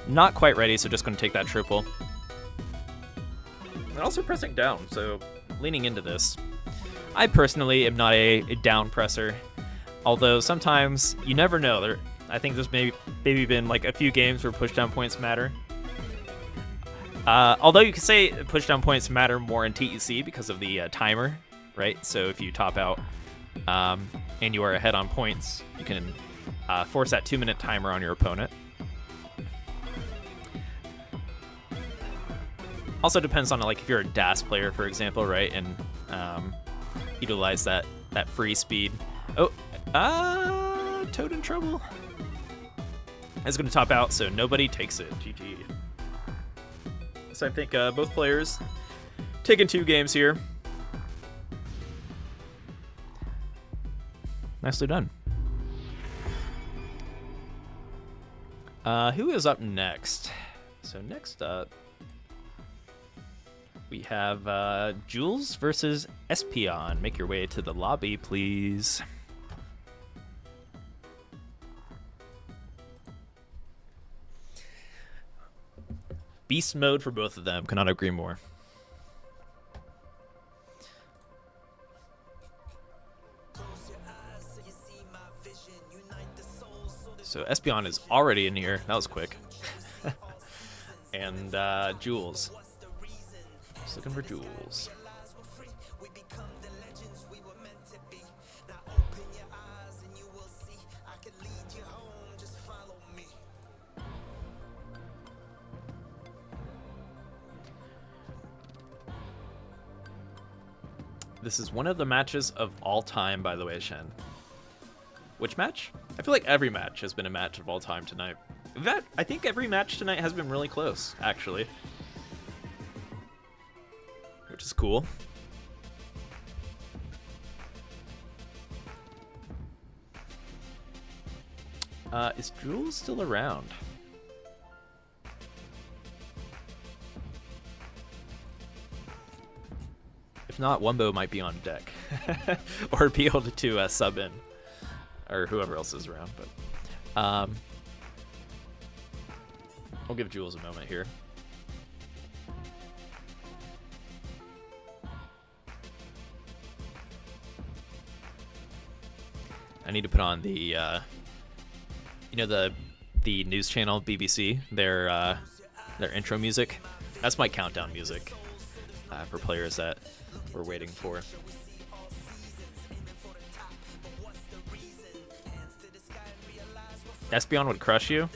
Not quite ready, so just going to take that triple. And also pressing down, so leaning into this. I personally am not a down presser. Although sometimes, you never know. I think there's maybe been like a few games where pushdown points matter. Although you could say pushdown points matter more in TEC because of the timer, right? So if you top out and you are ahead on points, you can force that 2-minute timer on your opponent. Also depends on like if you're a DAS player, for example, right? And utilize that free speed. Oh, Toad in trouble. It's going to top out, so nobody takes it. GG. So I think both players taking 2 games here. Nicely done. Who is up next? So next up, we have Jules versus Espion. Make your way to the lobby, please. Beast mode for both of them. Cannot agree more. So Espion is already in here. That was quick. And Jules. Just looking for Jules. This is one of the matches of all time, by the way, Shen. Which match? I feel like every match has been a match of all time tonight. I think every match tonight has been really close, actually. Which is cool. Is Jules still around? If not, Wumbo might be on deck. Or be able to sub in. Or whoever else is around. But I'll give Jules a moment here. I need to put on the, you know, the news channel BBC, their intro music. That's my countdown music for players that we're waiting for. Espeon would crush you?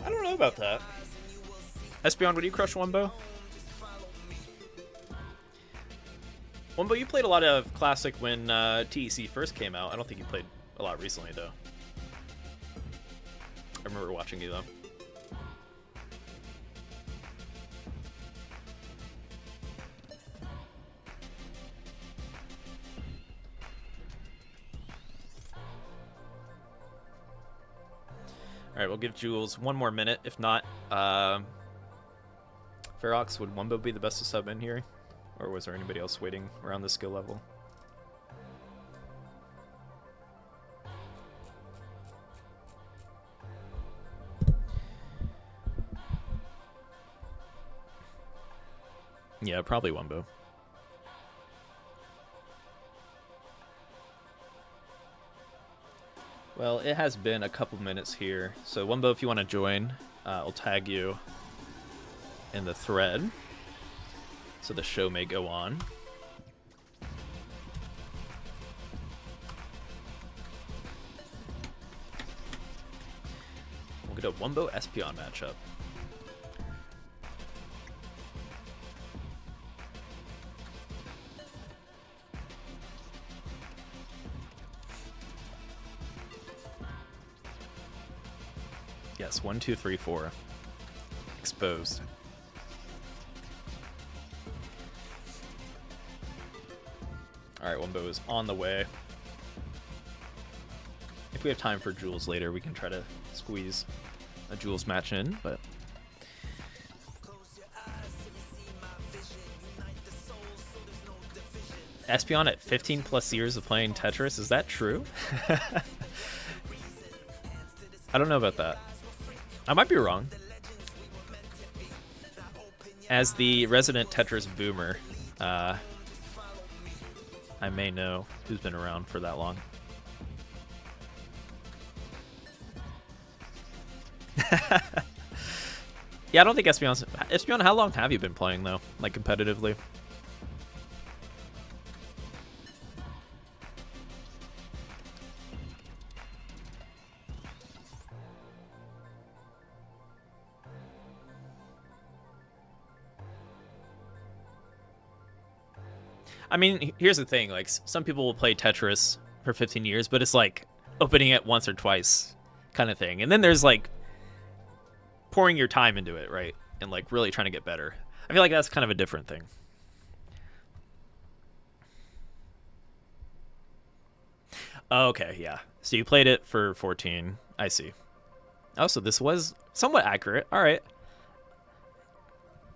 I don't know about that. Espeon, would you crush Wumbo? Wumbo, you played a lot of Classic when TEC first came out. I don't think you played a lot recently, though. I remember watching you, though. Alright, we'll give Jules one more minute. If not, Ferox, would Wumbo be the best to sub in here? Or was there anybody else waiting around the skill level? Yeah, probably Wumbo. Well, it has been a couple minutes here. So, Wumbo, if you want to join, I'll tag you in the thread so the show may go on. We'll get a Wumbo Espeon matchup. Yes, 1, 2, 3, 4. Exposed. Alright, Wumbo is on the way. If we have time for Jules later, we can try to squeeze a Jules match in, but... Espeon at 15 plus years of playing Tetris, is that true? I don't know about that. I might be wrong. As the resident Tetris boomer, I may know who's been around for that long. Yeah, I don't think Espeon's... Espeon, how long have you been playing, though? Like, competitively? I mean, here's the thing, like, some people will play Tetris for 15 years, but it's like opening it once or twice kind of thing. And then there's like pouring your time into it, right? And like really trying to get better. I feel like that's kind of a different thing. Okay, yeah. So you played it for 14. I see. Oh, so this was somewhat accurate. All right.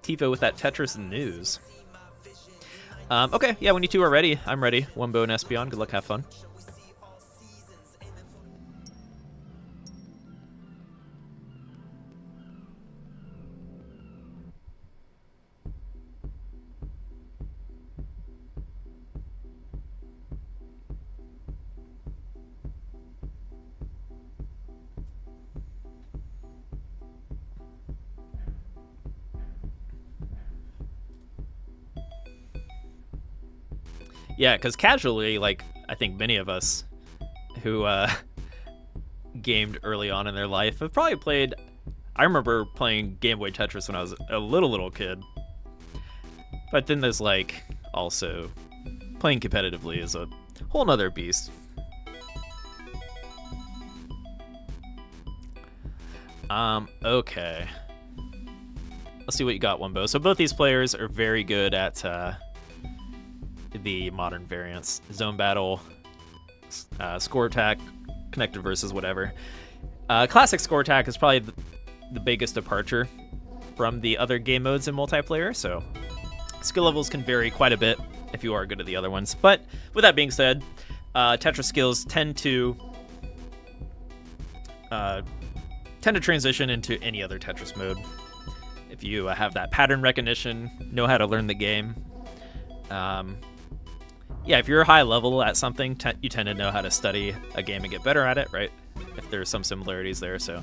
Tifa with that Tetris news. Okay, yeah, when you two are ready, I'm ready. Wumbo and Espeon, good luck, have fun. Yeah, because casually, like, I think many of us who gamed early on in their life have probably played... I remember playing Game Boy Tetris when I was a little kid. But then there's, like, also playing competitively is a whole nother beast. Okay. Let's see what you got, Wumbo. So both these players are very good at the modern variants. Zone battle, score attack, connected versus whatever. Classic score attack is probably the biggest departure from the other game modes in multiplayer, so skill levels can vary quite a bit if you are good at the other ones. But with that being said, Tetris skills tend to transition into any other Tetris mode. If you have that pattern recognition, know how to learn the game. Yeah, if you're high level at something, you tend to know how to study a game and get better at it, right? If there's some similarities there, so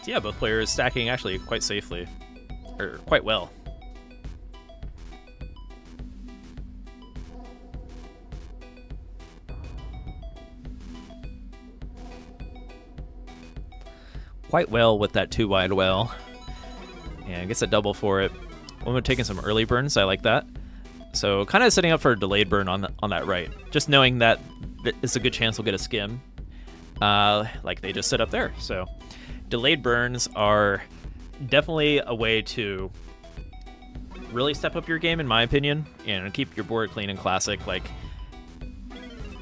yeah, both players stacking actually quite safely, or quite well. Quite well with that 2 wide well. And gets a double for it. We're taking some early burns, I like that. So kind of setting up for a delayed burn on that right. Just knowing that it's a good chance we'll get a skim. Like they just set up there. So delayed burns are definitely a way to really step up your game, in my opinion, and keep your board clean and classic. Like,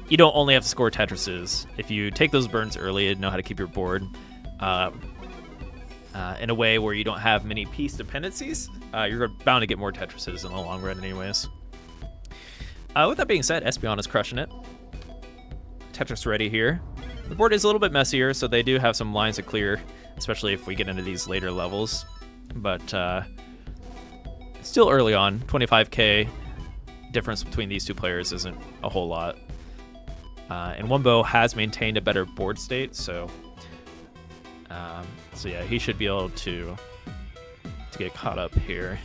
you don't only have to score Tetrises. If you take those burns early and know how to keep your board in a way where you don't have many piece dependencies, you're bound to get more Tetrises in the long run anyways. With that being said, Espeon is crushing it. Tetris ready here. The board is a little bit messier, so they do have some lines to clear, especially if we get into these later levels. But still early on, 25k difference between these two players isn't a whole lot. And Wumbo has maintained a better board state, so yeah, he should be able to get caught up here.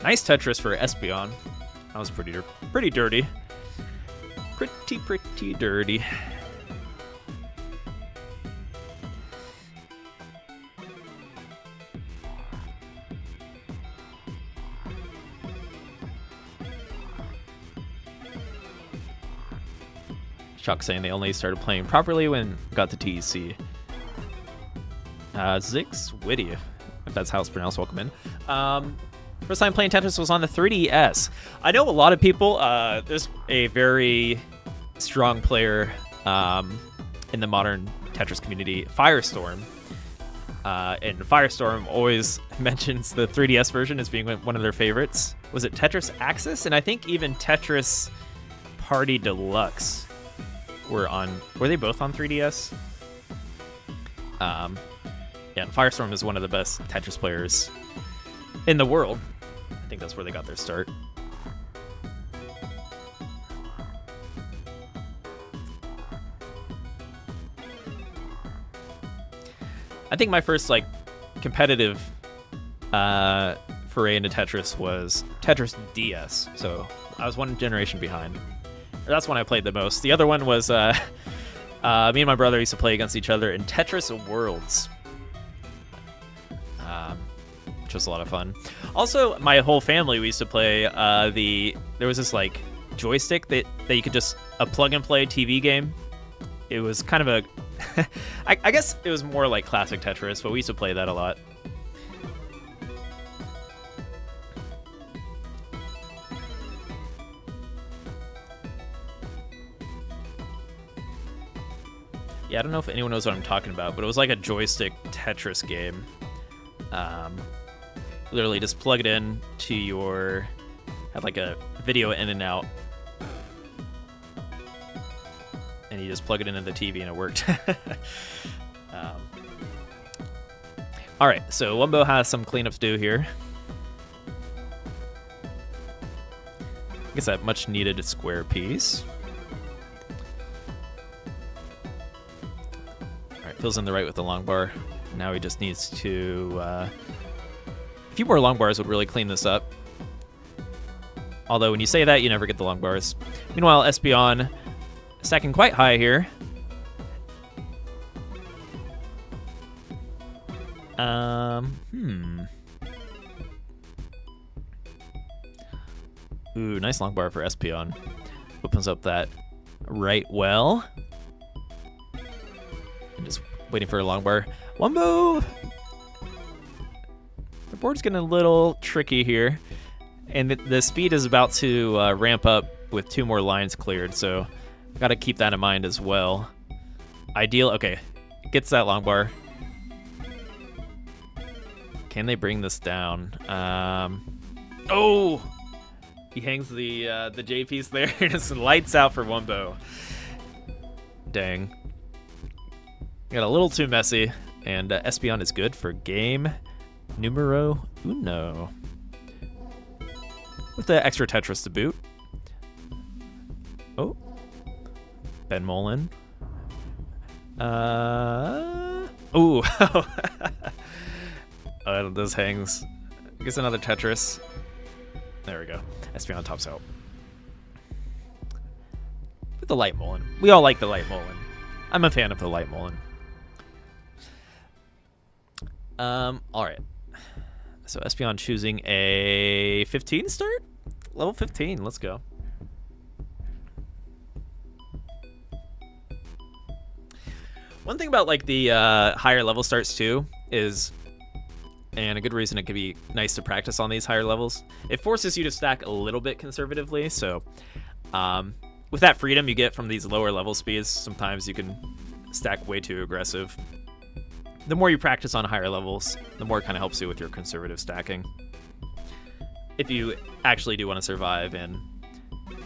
Nice Tetris for Espeon. That was pretty dirty. Pretty dirty. Shock saying they only started playing properly when got to TEC. Zix Witty, if that's how it's pronounced, welcome in. First time playing Tetris was on the 3DS. I know a lot of people, there's a very strong player in the modern Tetris community, Firestorm. And Firestorm always mentions the 3DS version as being one of their favorites. Was it Tetris Axis? And I think even Tetris Party Deluxe were they both on 3DS? Yeah, and Firestorm is one of the best Tetris players in the world. I think that's where they got their start. I think my first competitive foray into Tetris was Tetris DS, so I was one generation behind. That's when I played the most. The other one was me and my brother used to play against each other in Tetris Worlds, which was a lot of fun. Also, my whole family, we used to play there was this joystick that you could just a plug and play TV game. It was kind of a I guess it was more like classic Tetris, but we used to play that a lot. Yeah, I don't know if anyone knows what I'm talking about, but it was like a joystick Tetris game. Literally just plug it in to had like a video in and out, and you just plug it into the TV and it worked. All right, so Wumbo has some cleanup to do here. I guess that much needed square piece. Alright, fills in the right with the long bar. Now he just needs to... a few more long bars would really clean this up. Although when you say that, you never get the long bars. Meanwhile, Espeon stacking quite high here. Ooh, nice long bar for Espeon. Opens up that right well. I'm just waiting for a long bar. Wumbo! The board's getting a little tricky here. And the speed is about to ramp up with 2 more lines cleared, so got to keep that in mind as well. Ideal, okay, gets that long bar. Can they bring this down? Oh! He hangs the J piece there, and just lights out for Wumbo. Dang. Got a little too messy, and Espeon is good for game numero uno. With the extra Tetris to boot. Oh. Ben Mullen. Ooh. Those hangs. I guess another Tetris. There we go. Espeon tops out. With the light Mullen. We all like the light Mullen. I'm a fan of the light Mullen. Alright. So Espeon choosing a 15 start? Level 15, let's go. One thing about like the higher level starts too is, and a good reason it could be nice to practice on these higher levels, it forces you to stack a little bit conservatively. So with that freedom you get from these lower level speeds, sometimes you can stack way too aggressive. The more you practice on higher levels, the more it kind of helps you with your conservative stacking. If you actually do want to survive and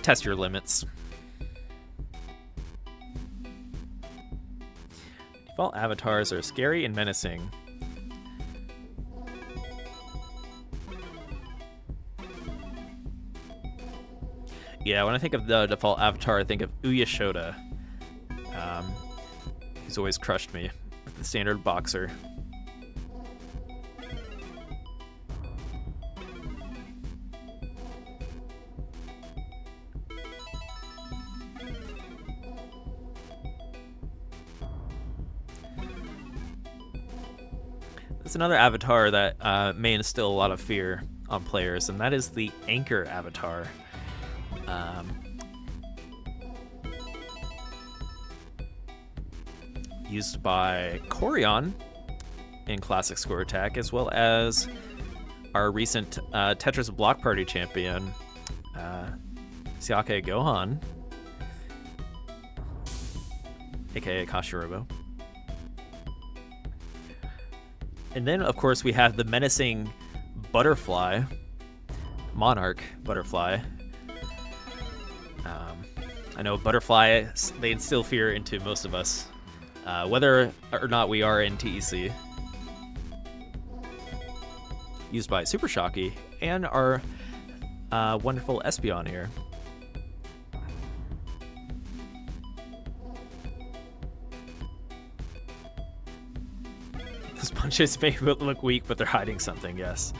test your limits. Default avatars are scary and menacing. Yeah, when I think of the default avatar, I think of Uyashoda. He's always crushed me. The standard boxer. There's another avatar that may instill a lot of fear on players, and that is the Anchor avatar. Used by Corion in Classic Score Attack, as well as our recent Tetris Block Party champion, Siake Gohan, aka Kashirobo. And then, of course, we have the menacing Butterfly, Monarch Butterfly. I know Butterfly, they instill fear into most of us. Whether or not we are in TEC. Used by Super Shocky and our wonderful Espeon here. Those punches may look weak, but they're hiding something, yes.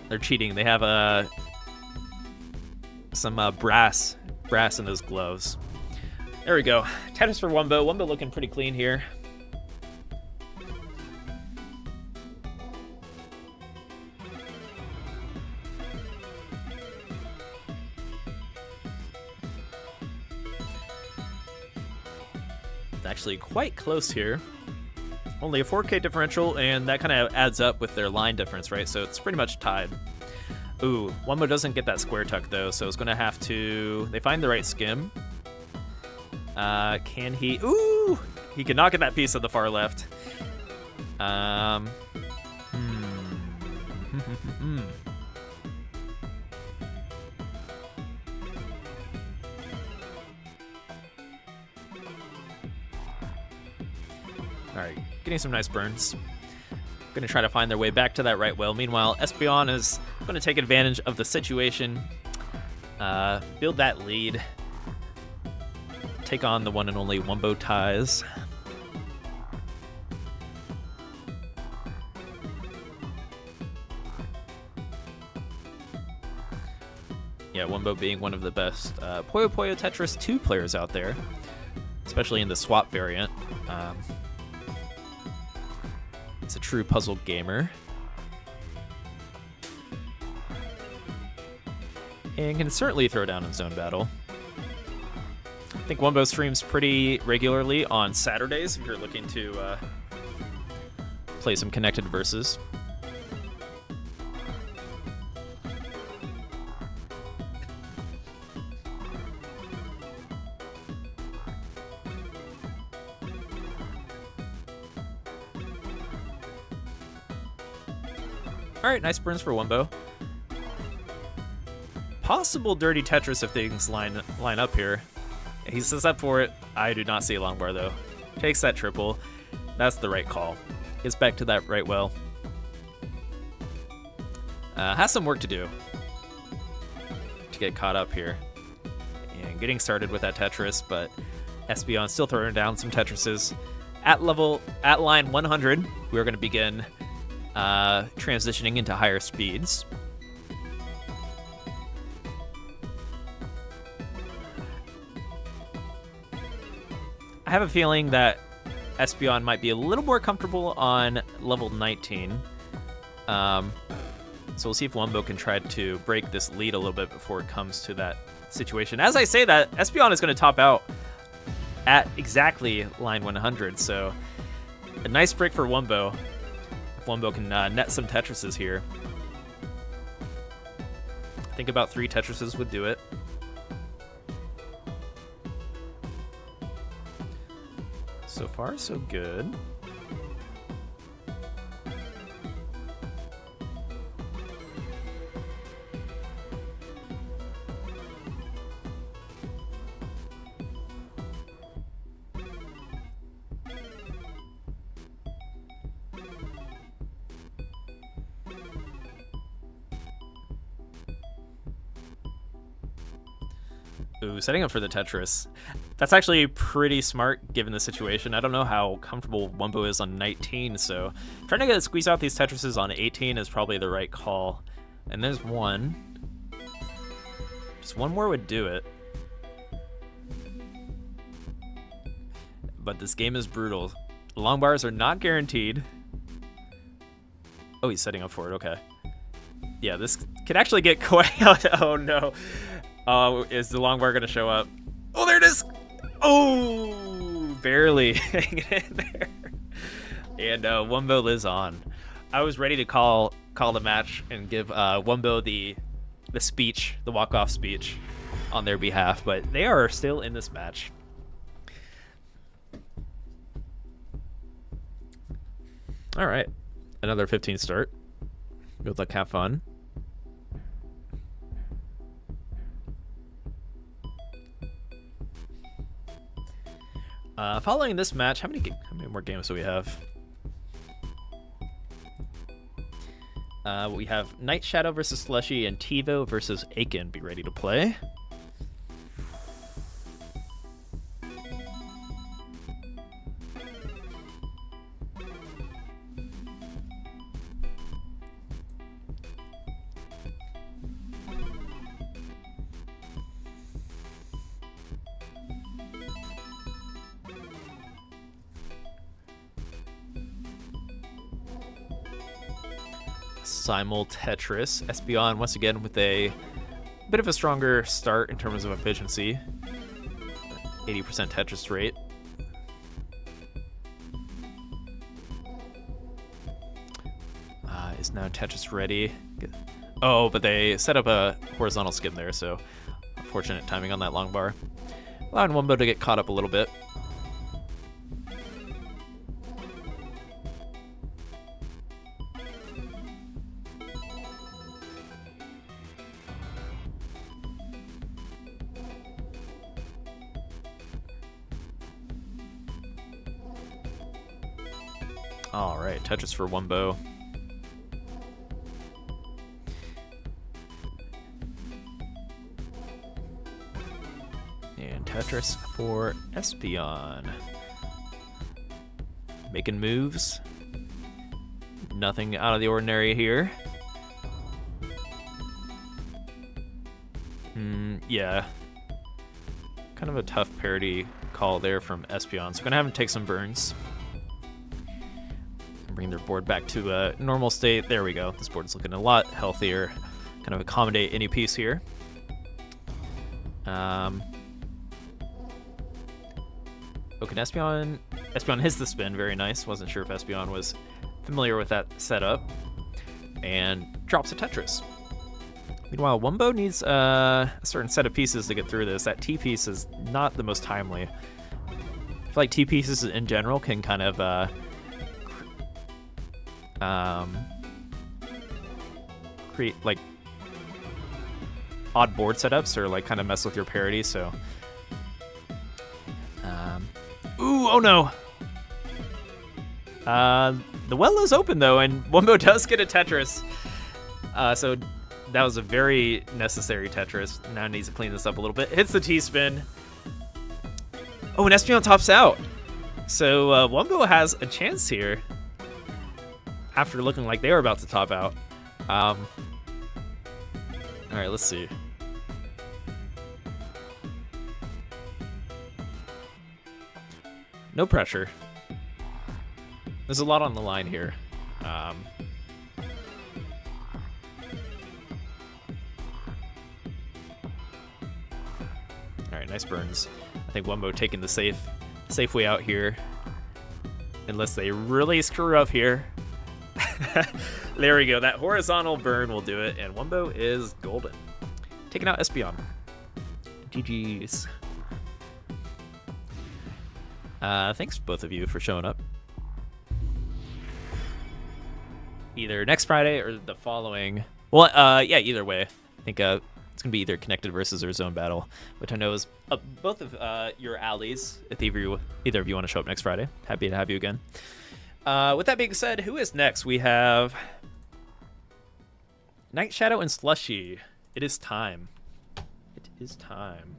They're cheating. They have some brass in those gloves. There we go. Tetris for Wumbo. Wumbo looking pretty clean here. It's actually quite close here. Only a 4K differential, and that kind of adds up with their line difference, right? So it's pretty much tied. Ooh, Wumbo doesn't get that square tuck though, so it's going to have to... They find the right skim. Can he? Ooh! He can not get that piece at the far left. Alright, getting some nice burns. Gonna try to find their way back to that right well. Meanwhile, Espeon is gonna take advantage of the situation. Build that lead. take on the one and only Wumbo Ties. Yeah, Wumbo being one of the best Puyo Puyo Tetris 2 players out there, especially in the swap variant. It's a true puzzle gamer. And can certainly throw down in zone battle. I think Wumbo streams pretty regularly on Saturdays if you're looking to play some connected versus. Alright, nice burns for Wumbo. Possible dirty Tetris if things line up here. He sets up for it. I do not see a long bar though. Takes that triple. That's the right call. Gets back to that right well. Has some work to do to get caught up here. And getting started with that Tetris, but Espeon still throwing down some Tetrises. At line 100, we're going to begin transitioning into higher speeds. I have a feeling that Espeon might be a little more comfortable on level 19. So we'll see if Wumbo can try to break this lead a little bit before it comes to that situation. As I say that, Espeon is going to top out at exactly line 100. So a nice break for Wumbo. If Wumbo can net some Tetrises here. I think about 3 Tetrises would do it. So far, so good. Ooh, setting up for the Tetris. That's actually pretty smart given the situation. I don't know how comfortable Wumbo is on 19, so trying to squeeze out these Tetrises on 18 is probably the right call. And there's one. Just one more would do it. But this game is brutal. Long bars are not guaranteed. Oh, he's setting up for it, okay. Yeah, this could actually get quite... Oh no. Is the long bar going to show up? Oh, there it is! Oh, barely hanging in there. And Wumbo lives on. I was ready to call the match and give Wumbo the speech, the walk-off speech on their behalf, but they are still in this match. All right, another 15 start. Good luck, have fun. Following this match, how many more games do we have? We have Night Shadow versus Slushy and TiVo versus Aiken. Be ready to play. Simul Tetris. Espeon once again with a bit of a stronger start in terms of efficiency. 80% Tetris rate. Is now Tetris ready? Oh, but they set up a horizontal skim there, so unfortunate timing on that long bar. Allowing Wumbo to get caught up a little bit. All right, Tetris for Wumbo. And Tetris. Tetris for Espeon. Making moves. Nothing out of the ordinary here. Yeah. Kind of a tough parity call there from Espeon. So we're gonna have him take some burns. Bring their board back to a normal state. There we go. This board is looking a lot healthier. Kind of accommodate any piece here. Oh, can Espeon hits the spin. Very nice. Wasn't sure if Espeon was familiar with that setup. And drops a Tetris. Meanwhile, Wumbo needs a certain set of pieces to get through this. That T piece is not the most timely. I feel like T pieces in general can kind of create like odd board setups or like kind of mess with your parity. So, ooh, oh no. The well is open though, and Wumbo does get a Tetris. So that was a very necessary Tetris. Now needs to clean this up a little bit. Hits the T-spin. Oh, and Espeon tops out. So Wumbo has a chance here after looking like they were about to top out. All right, let's see. No pressure. There's a lot on the line here. All right, nice burns. I think Wumbo taking the safe way out here. Unless they really screw up here. There we go. That horizontal burn will do it, and Wumbo is golden. Taking out Espeon. GG's. Thanks both of you for showing up. Either next Friday or the following. Well, yeah, either way. I think it's going to be either Connected Versus or Zone Battle, which I know is both of your allies, if either of you want to show up next Friday. Happy to have you again. With that being said, who is next? We have Night Shadow and Slushy. It is time. It is time.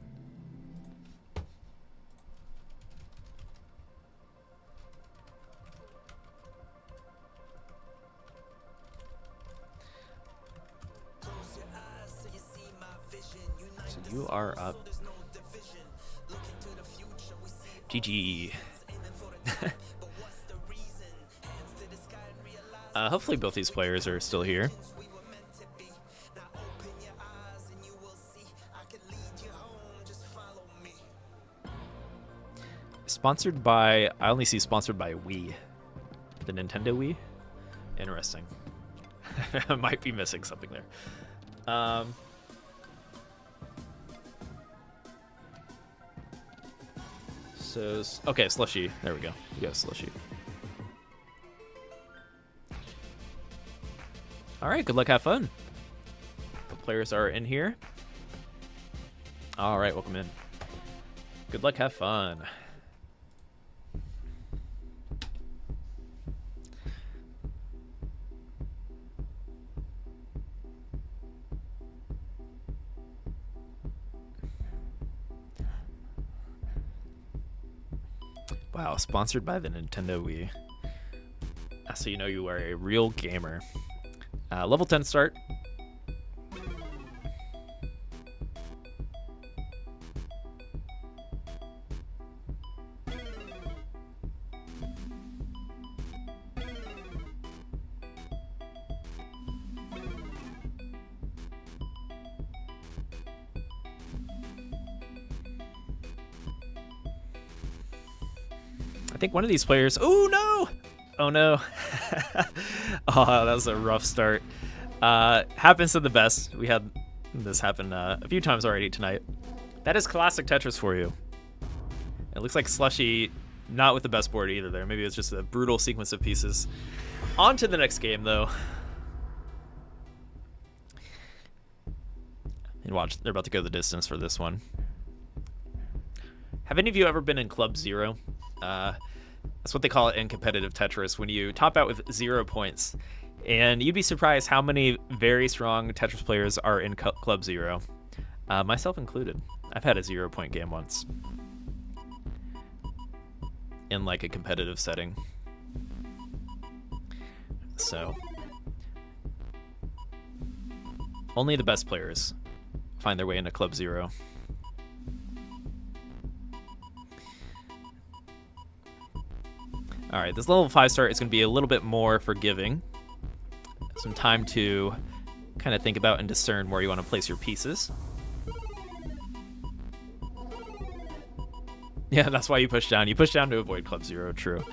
So you are up. GG. Hopefully both these players are still here. Sponsored by, I only see sponsored by Wii. The Nintendo Wii? Interesting. I might be missing something there. So, okay, Slushy. There we go. We got Slushy. All right, good luck, have fun. The players are in here. All right, welcome in. Good luck, have fun. Wow, sponsored by the Nintendo Wii. So you know you are a real gamer. Level 10 start. I think one of these players. Oh no! Oh no! Oh, that was a rough start. Happens to the best. We had this happen a few times already tonight. That is classic Tetris for you. It looks like Slushy not with the best board either there. Maybe it's just a brutal sequence of pieces. On to the next game though. And watch, they're about to go the distance for this one. Have any of you ever been in Club Zero? That's what they call it in competitive Tetris, when you top out with 0 points. And you'd be surprised how many very strong Tetris players are in Club Zero, myself included. I've had a 0-point game once in like a competitive setting. So only the best players find their way into Club Zero. All right, this level 5 start is going to be a little bit more forgiving. Some time to kind of think about and discern where you want to place your pieces. Yeah, that's why you push down. You push down to avoid Club Zero, true.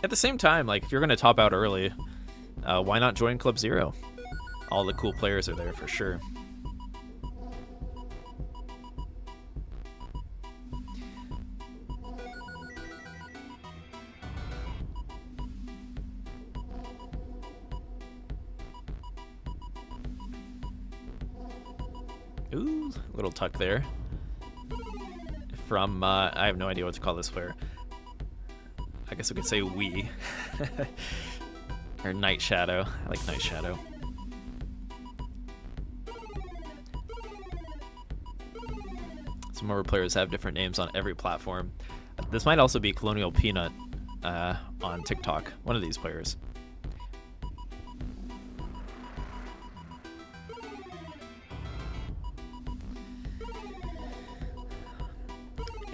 At the same time, like, if you're going to top out early, why not join Club Zero? All the cool players are there for sure. Ooh, little tuck there. From, I have no idea what to call this player. I guess we could say Wii. Or Night Shadow. I like Night Shadow. Some of our players have different names on every platform. This might also be Colonial Peanut on TikTok. One of these players.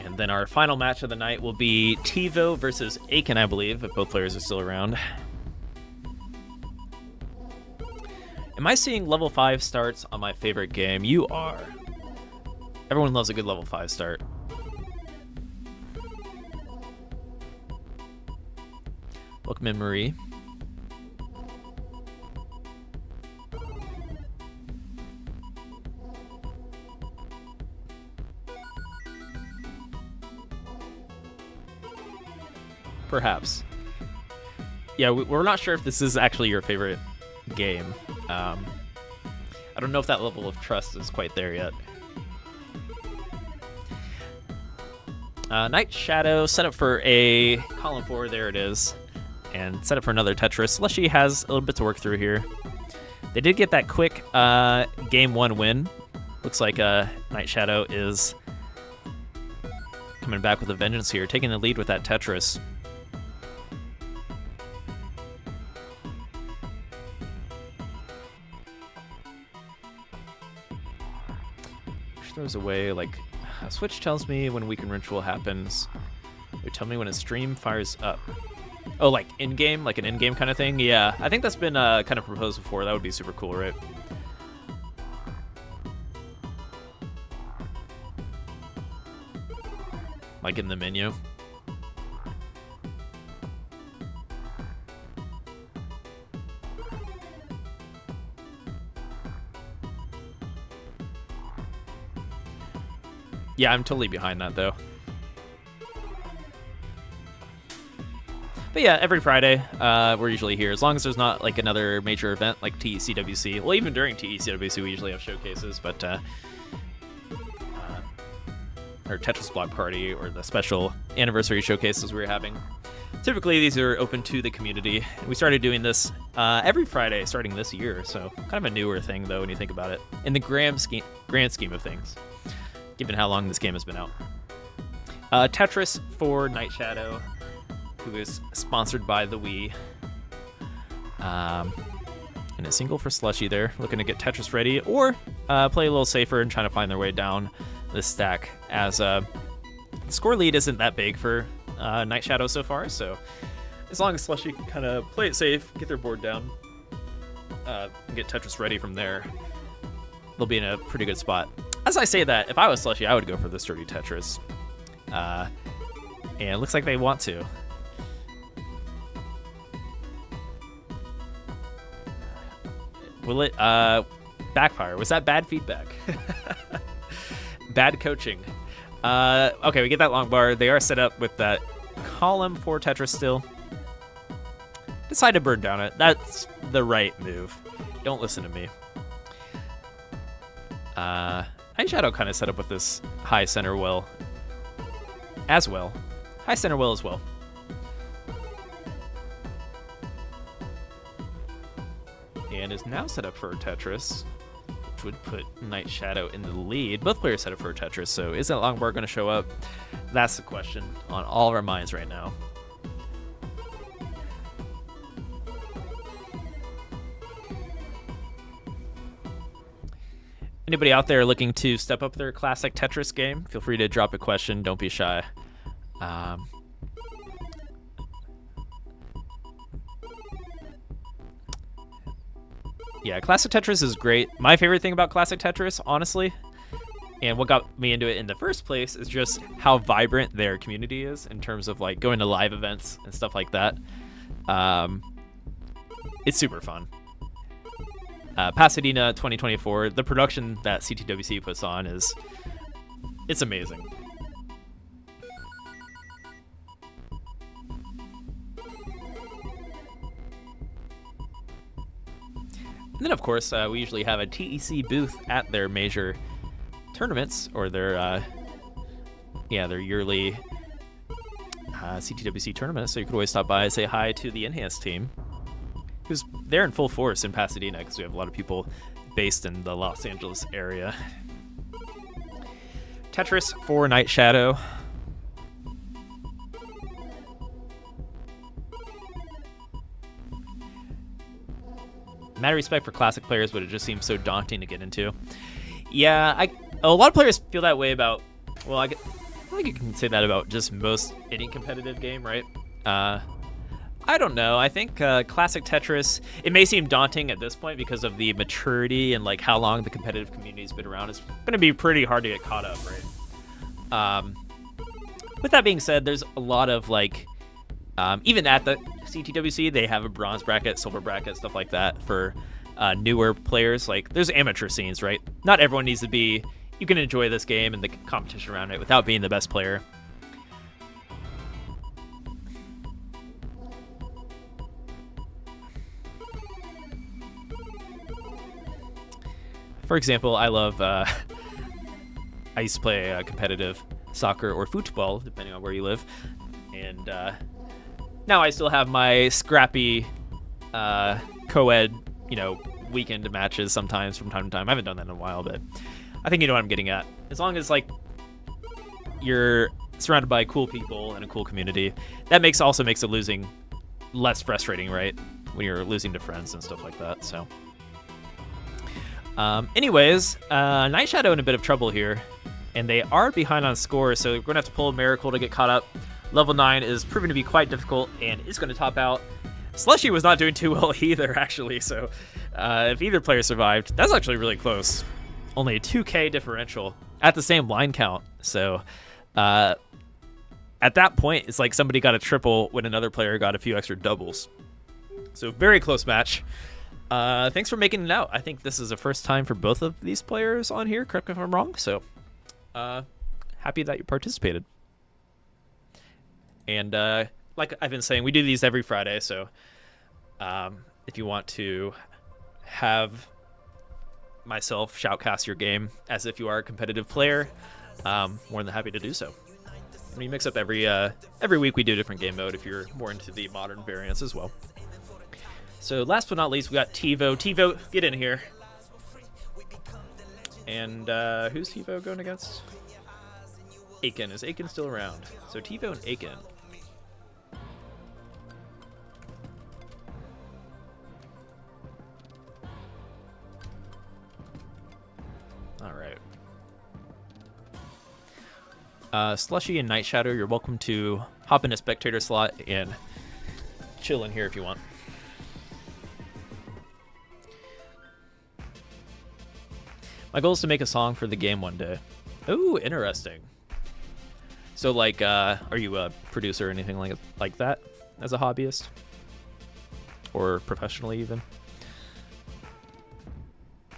And then our final match of the night will be TiVo versus Aiken, I believe, if both players are still around. Am I seeing level 5 starts on my favorite game? You are. Everyone loves a good level 5 start. Welcome in, Marie. Perhaps. Yeah, we're not sure if this is actually your favorite game. I don't know if that level of trust is quite there yet. Night Shadow set up for a column 4, there it is, and set up for another Tetris. Slushy has a little bit to work through here. They did get that quick game 1 win. Looks like Night Shadow is coming back with a vengeance here, taking the lead with that Tetris. Throws away, like, Switch tells me when Weekend Ritual happens. They tell me when a stream fires up. Oh, like in-game? Like an in-game kind of thing? Yeah, I think that's been kind of proposed before. That would be super cool, right? Like in the menu. Yeah, I'm totally behind that, though. But yeah, every Friday, we're usually here. As long as there's not, like, another major event like TECWC. Well, even during TECWC, we usually have showcases, but... or Tetris Block Party, or the special anniversary showcases we're having. Typically, these are open to the community. We started doing this every Friday starting this year, so kind of a newer thing, though, when you think about it. In the grand scheme of things. Given how long this game has been out. Tetris for Night Shadow, who is sponsored by the Wii. And a single for Slushy there, looking to get Tetris ready, or play a little safer and trying to find their way down the stack, as the score lead isn't that big for Night Shadow so far, so as long as Slushy can kind of play it safe, get their board down, and get Tetris ready from there, they'll be in a pretty good spot. As I say that, if I was Slushy, I would go for the sturdy Tetris. And it looks like they want to. Will it backfire? Was that bad feedback? Bad coaching. Okay, we get that long bar. They are set up with that column for Tetris still. Decide to burn down it. That's the right move. Don't listen to me. Night Shadow kind of set up with this high center well as well. High center well as well. Aiken is now set up for Tetris, which would put Night Shadow in the lead. Both players set up for Tetris, so is that Longbar going to show up? That's the question on all of our minds right now. Anybody out there looking to step up their classic Tetris game, feel free to drop a question. Don't be shy. Yeah, classic Tetris is great. My favorite thing about classic Tetris, honestly, and what got me into it in the first place, is just how vibrant their community is in terms of like going to live events and stuff like that. It's super fun. Pasadena 2024, the production that CTWC puts on it's amazing. And then, of course, we usually have a TEC booth at their major tournaments, or their yearly CTWC tournaments. So you could always stop by and say hi to the Enhanced team, who's there in full force in Pasadena, because we have a lot of people based in the Los Angeles area. Tetris for Night Shadow. Mad respect for classic players, but it just seems so daunting to get into. Yeah, a lot of players feel that way about, well, I think you can say that about just most any competitive game, right? I don't know. I think classic Tetris, it may seem daunting at this point because of the maturity and like how long the competitive community's been around. It's going to be pretty hard to get caught up, right? With that being said, there's a lot of like, even at the CTWC, they have a bronze bracket, silver bracket, stuff like that for newer players. Like, there's amateur scenes, right? Not everyone needs to be. You can enjoy this game and the competition around it without being the best player. For example, I love. I used to play competitive soccer or football, depending on where you live, and now I still have my scrappy co-ed, weekend matches sometimes from time to time. I haven't done that in a while, but I think you know what I'm getting at. As long as like you're surrounded by cool people and a cool community, that also makes the losing less frustrating, right? When you're losing to friends and stuff like that. So, anyways, Night Shadow in a bit of trouble here, and they are behind on scores, so we're gonna have to pull a miracle to get caught up. Level 9 is proving to be quite difficult, and it's going to top out. Slushy was not doing too well either, actually, so if either player survived, that's actually really close. Only a 2k differential at the same line count, so at that point, it's like somebody got a triple when another player got a few extra doubles. So very close match. Thanks for making it out. I think this is the first time for both of these players on here, correct me if I'm wrong, so happy that you participated. And like I've been saying, we do these every Friday, so if you want to have myself shoutcast your game as if you are a competitive player, more than happy to do so. And we mix up every week. We do a different game mode if you're more into the modern variants as well. So last but not least, we got TiVo. TiVo, get in here. And who's TiVo going against? Aiken. Is Aiken still around? So TiVo and Aiken. All right. Slushy and Night Shadow, you're welcome to hop in a spectator slot and chill in here if you want. My goal is to make a song for the game one day. Ooh, interesting. So, like, are you a producer or anything like that as a hobbyist? Or professionally, even?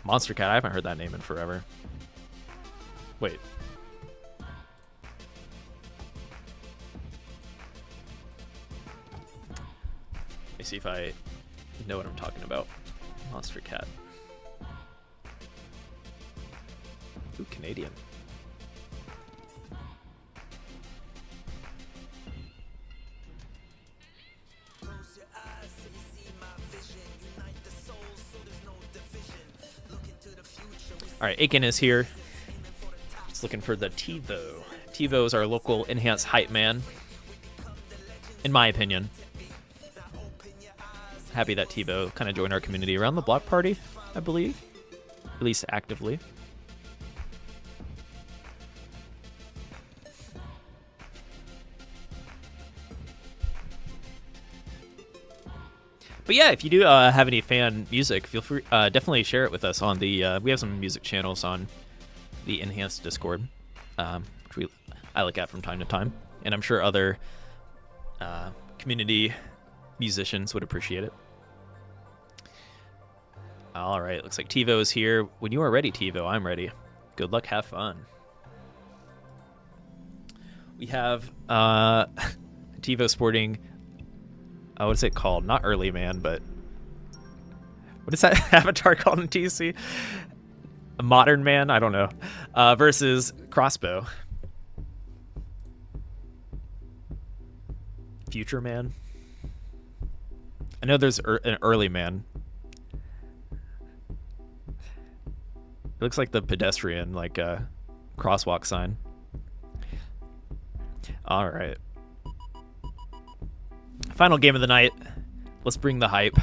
Monster Cat, I haven't heard that name in forever. Wait. Let me see if I know what I'm talking about. Monster Cat. Ooh, Canadian. All right, Aiken is here. Just looking for the TiVo. TiVo is our local enhanced hype man, in my opinion. Happy that TiVo kind of joined our community around the block party, I believe, at least actively. But yeah, if you do have any fan music, feel free definitely share it with us on the. We have some music channels on the enhanced Discord, which I look at from time to time, and I'm sure other community musicians would appreciate it. All right, looks like TiVo is here. When you are ready, TiVo, I'm ready. Good luck, have fun. We have TiVo sporting. What is it called? Not Early Man, but what is that avatar called in TC? A Modern Man? I don't know. Versus Crossbow. Future Man. I know there's an Early Man. It looks like the pedestrian, like a crosswalk sign. All right. Final game of the night. Let's bring the hype.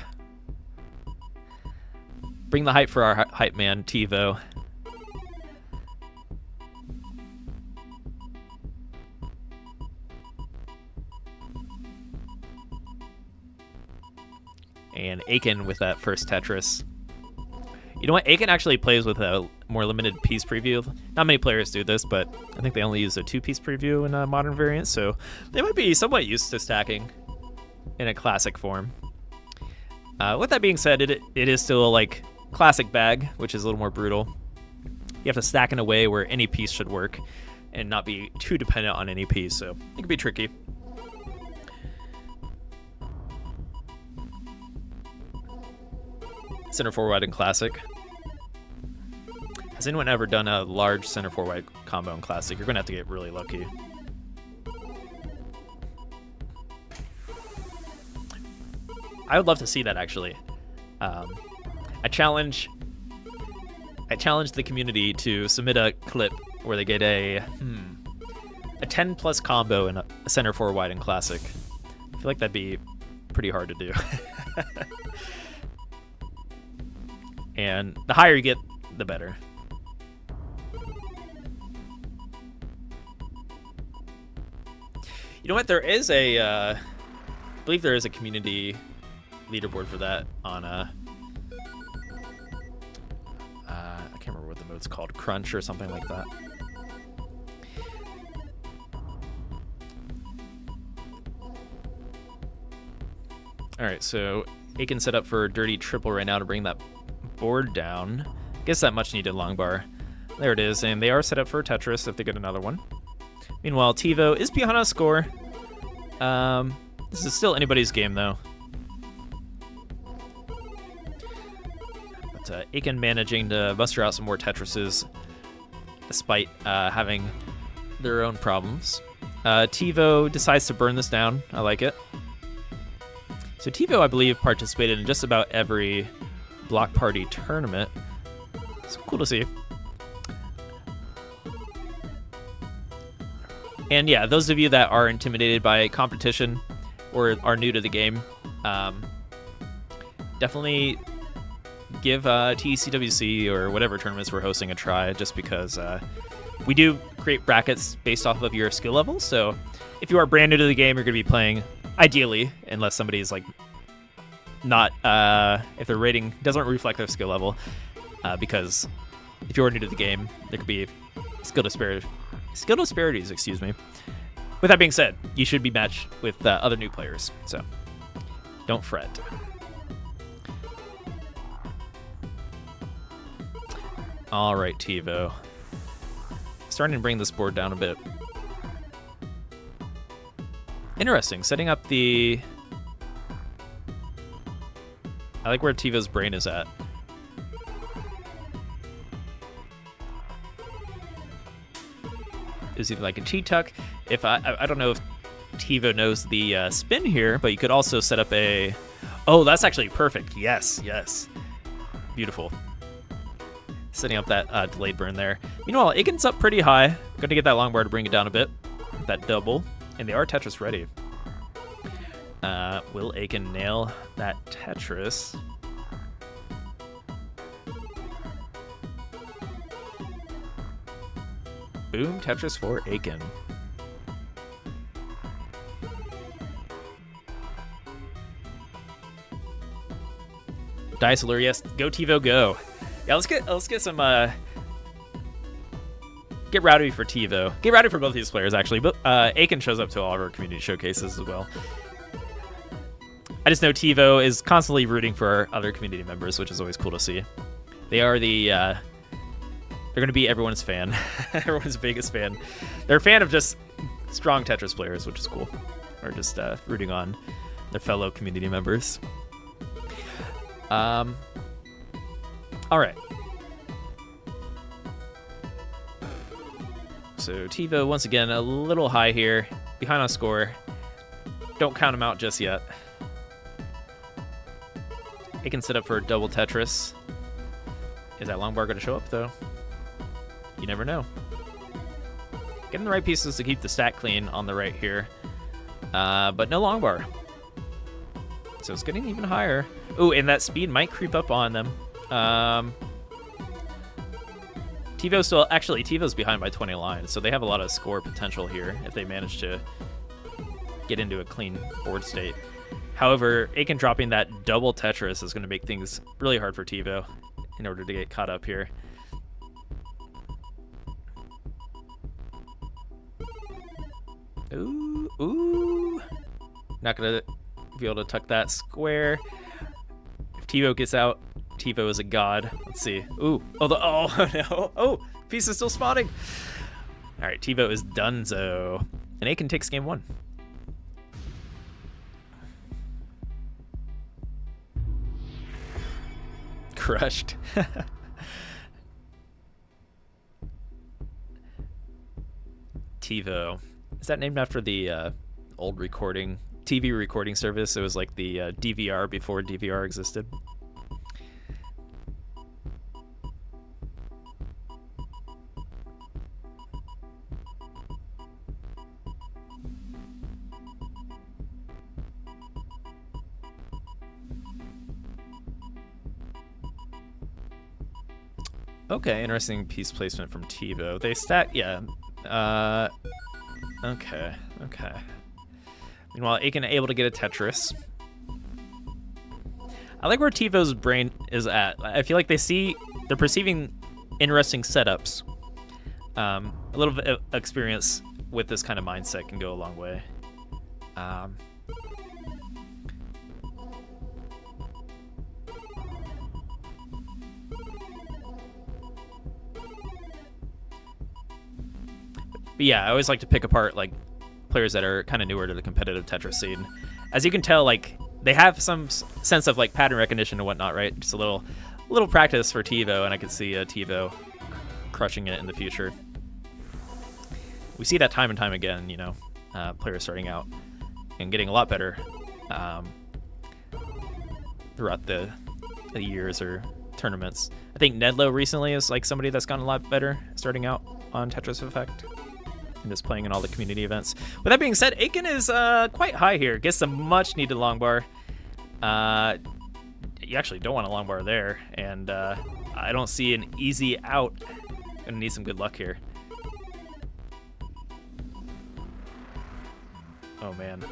Bring the hype for our hype man, TiVo. And Aiken with that first Tetris. You know what? Aiken actually plays with a more limited piece preview. Not many players do this, but I think they only use a 2-piece preview in a modern variant, so they might be somewhat used to stacking in a classic form. With that being said, it is still like classic bag, which is a little more brutal. You have to stack in a way where any piece should work and not be too dependent on any piece, so it can be tricky. Center forward in classic. Has anyone ever done a large center forward combo in classic? You're gonna have to get really lucky. I would love to see that, actually. I challenge the community to submit a clip where they get a 10+ combo in a center forward wide in classic. I feel like that'd be pretty hard to do. And the higher you get, the better. You know what? There is I believe there is a community leaderboard for that on I can't remember what the mode's called, Crunch or something like that. All right, so Aiken set up for a dirty triple right now to bring that board down. Guess that much needed long bar. There it is, and they are set up for a Tetris if they get another one. Meanwhile, TiVo is behind on score. This is still anybody's game though. But Aiken managing to muster out some more Tetrises despite having their own problems. TiVo decides to burn this down. I like it. So TiVo, I believe, participated in just about every block party tournament. It's cool to see. And yeah, those of you that are intimidated by competition or are new to the game, definitely give TCWC or whatever tournaments we're hosting a try, just because we do create brackets based off of your skill level. So if you are brand new to the game, you're going to be playing, ideally, unless somebody's like not, if their rating doesn't reflect their skill level, because if you're new to the game, there could be skill disparities, excuse me. With that being said, you should be matched with other new players, so don't fret. All right, TiVo. Starting to bring this board down a bit. Interesting, setting up the... I like where TiVo's brain is at. Is either like a cheat tuck. If I don't know if TiVo knows the spin here, but you could also set up a... Oh, that's actually perfect. Yes, yes. Beautiful. setting up that delayed burn there. Meanwhile, Aiken's up pretty high. Going to get that long bar to bring it down a bit. That double. And they are Tetris ready. Will Aiken nail that Tetris? Boom, Tetris for Aiken. Dice Allure, yes. Go TiVo, go. Yeah, let's get some get rowdy for TiVo. Get rowdy for both these players actually. But Aiken shows up to all of our community showcases as well. I just know TiVo is constantly rooting for our other community members, which is always cool to see. They are the they're gonna be everyone's fan, everyone's biggest fan. They're a fan of just strong Tetris players, which is cool. Or just rooting on their fellow community members. All right. So TiVo once again a little high here, behind on score. Don't count him out just yet. He can set up for a double Tetris. Is that long bar going to show up though? You never know. Getting the right pieces to keep the stack clean on the right here, but no long bar. So it's getting even higher. Ooh, and that speed might creep up on them. TiVo's still, actually, TiVo's behind by 20 lines, so they have a lot of score potential here if they manage to get into a clean board state. However, Aiken dropping that double Tetris is going to make things really hard for TiVo in order to get caught up here. Ooh. Not going to be able to tuck that square. If TiVo gets out, TiVo is a god. Let's see. Ooh. Oh no. Oh, piece is still spawning. All right, TiVo is donezo. And Aiken takes game one. Crushed. TiVo. Is that named after the old TV recording service? It was like the DVR before DVR existed. Okay, interesting piece placement from TiVo. They stack, yeah. Okay. Meanwhile, Aiken able to get a Tetris. I like where TiVo's brain is at. I feel like they're perceiving interesting setups. A little bit of experience with this kind of mindset can go a long way. But yeah, I always like to pick apart like players that are kind of newer to the competitive Tetris scene. As you can tell, like they have some sense of like pattern recognition and whatnot, right? Just a little practice for TiVo, and I could see TiVo crushing it in the future. We see that time and time again, you know, players starting out and getting a lot better throughout the years or tournaments. I think Nedlow recently is like somebody that's gotten a lot better starting out on Tetris Effect and just playing in all the community events. With that being said, Aiken is quite high here. Gets some much needed long bar. You actually don't want a long bar there, and I don't see an easy out. Gonna need some good luck here. Oh man.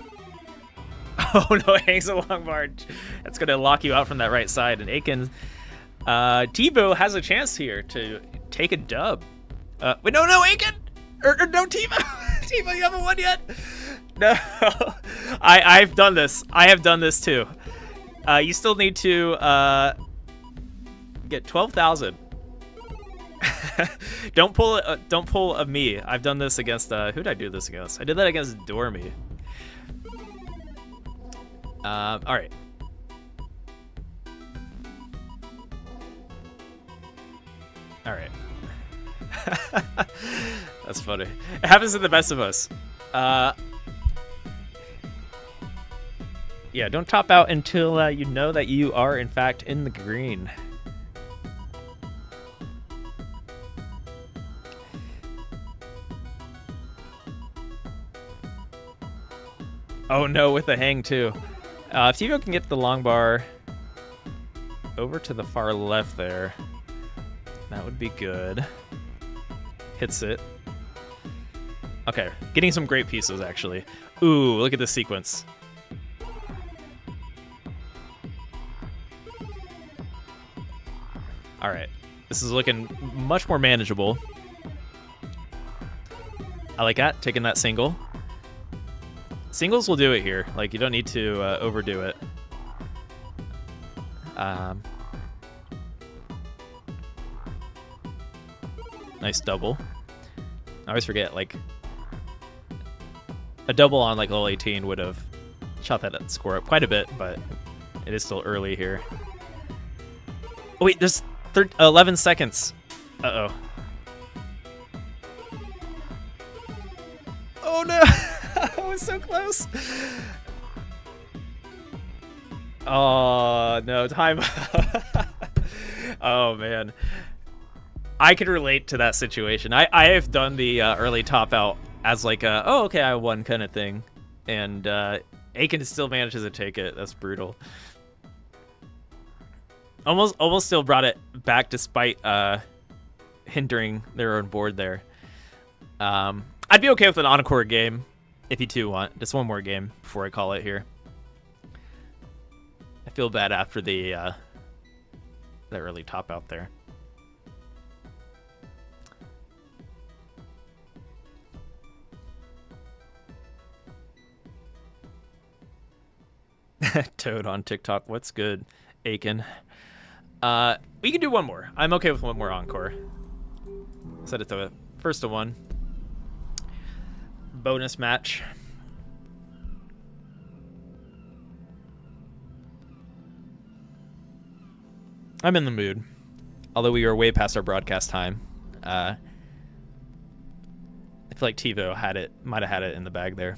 Oh no, hangs a long bar. That's gonna lock you out from that right side, and Aiken, TiVo has a chance here to take a dub. Wait, no, Aiken! Or no, TiVo! TiVo, you haven't won yet? No. I've done this. I have done this too. You still need to get 12,000. Don't pull a me. I've done this against who did I do this against? I did that against Dormy. All right. All right. That's funny. It happens to the best of us. Yeah, don't top out until you know that you are in fact in the green. Oh no, with the hang too. If Tivo can get the long bar over to the far left there, that would be good. Hits it. Okay, getting some great pieces actually. Ooh, look at this sequence. All right, this is looking much more manageable. I like that, taking that single. Singles will do it here. Like, you don't need to overdo it. Nice double. I always forget, like, a double on, like, level 18 would have shot that score up quite a bit, but it is still early here. Oh, wait, there's 11 seconds. Uh-oh. Oh, no! I was so close. Oh, no, time. Oh, man. I can relate to that situation. I have done the early top out as like a, oh, okay, I won kind of thing. And Aiken still manages to take it. That's brutal. Almost still brought it back despite hindering their own board there. I'd be okay with an encore game if you two want. Just one more game before I call it here. I feel bad after the that early top out there. Toad on TikTok. What's good, Aiken? We can do one more. I'm okay with one more encore. Set it to first to one. Bonus match. I'm in the mood. Although we are way past our broadcast time. I feel like TiVo might have had it in the bag there.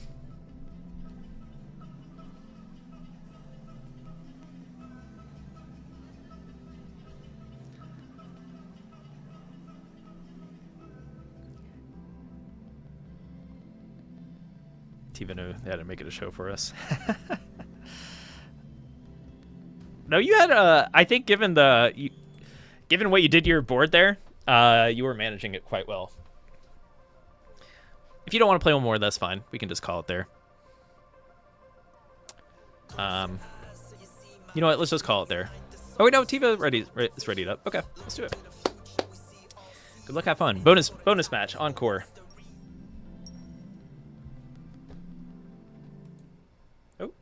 TiVo knew they had to make it a show for us. No, you had I think given what you did to your board there, you were managing it quite well. If you don't want to play one more, that's fine. We can just call it there. You know what? Let's just call it there. Oh wait, no, TiVo is readied up. Okay, let's do it. Good luck, have fun. Bonus match, encore. Oh.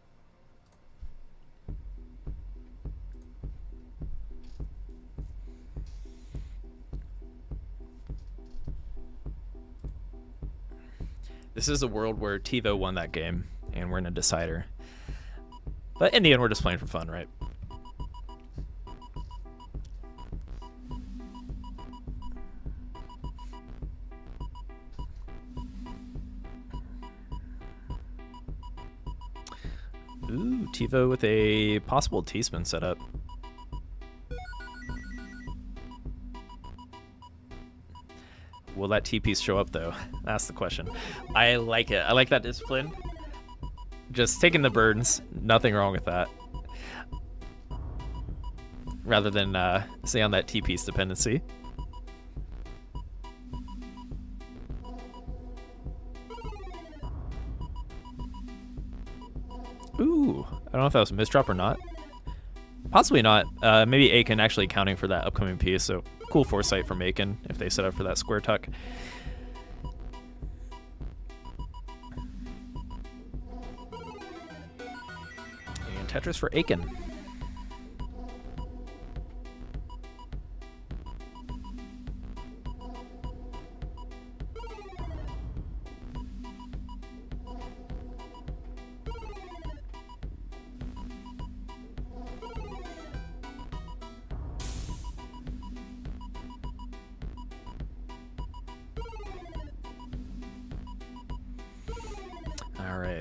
This is a world where TiVo won that game, and we're in a decider. But in the end, we're just playing for fun, right? Ooh, TiVo with a possible T-spin setup. Will that T-piece show up, though? That's the question. I like it. I like that discipline. Just taking the burdens. Nothing wrong with that. Rather than stay on that T-piece dependency. Ooh, I don't know if that was a misdrop or not. Possibly not. Maybe Aiken actually accounting for that upcoming piece, so cool foresight from Aiken if they set up for that square tuck. And Tetris for Aiken.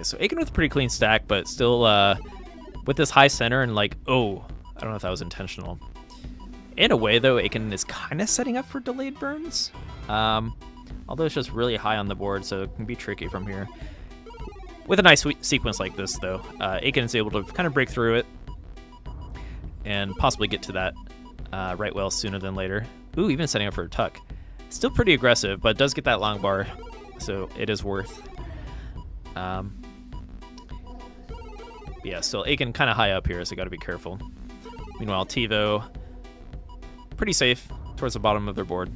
So Aiken with a pretty clean stack, but still with this high center and like, oh, I don't know if that was intentional. In a way, though, Aiken is kind of setting up for delayed burns. Although it's just really high on the board, so it can be tricky from here. With a nice sequence like this, though, Aiken is able to kind of break through it and possibly get to that right well sooner than later. Ooh, even setting up for a tuck. Still pretty aggressive, but does get that long bar, so it is worth. Yeah, still Aiken kind of high up here, so got to be careful. Meanwhile, TiVo, pretty safe towards the bottom of their board.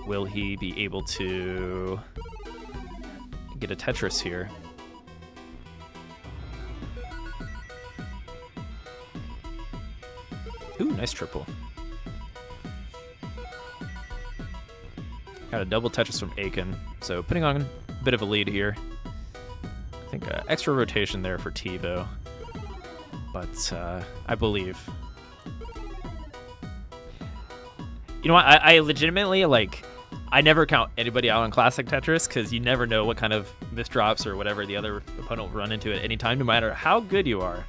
Will he be able to get a Tetris here? Ooh, nice triple. Got a double Tetris from Aiken, so putting on a bit of a lead here. I think extra rotation there for TiVo, but I believe. You know what? I legitimately, like, I never count anybody out on classic Tetris because you never know what kind of misdrops or whatever the other opponent will run into at any time, no matter how good you are.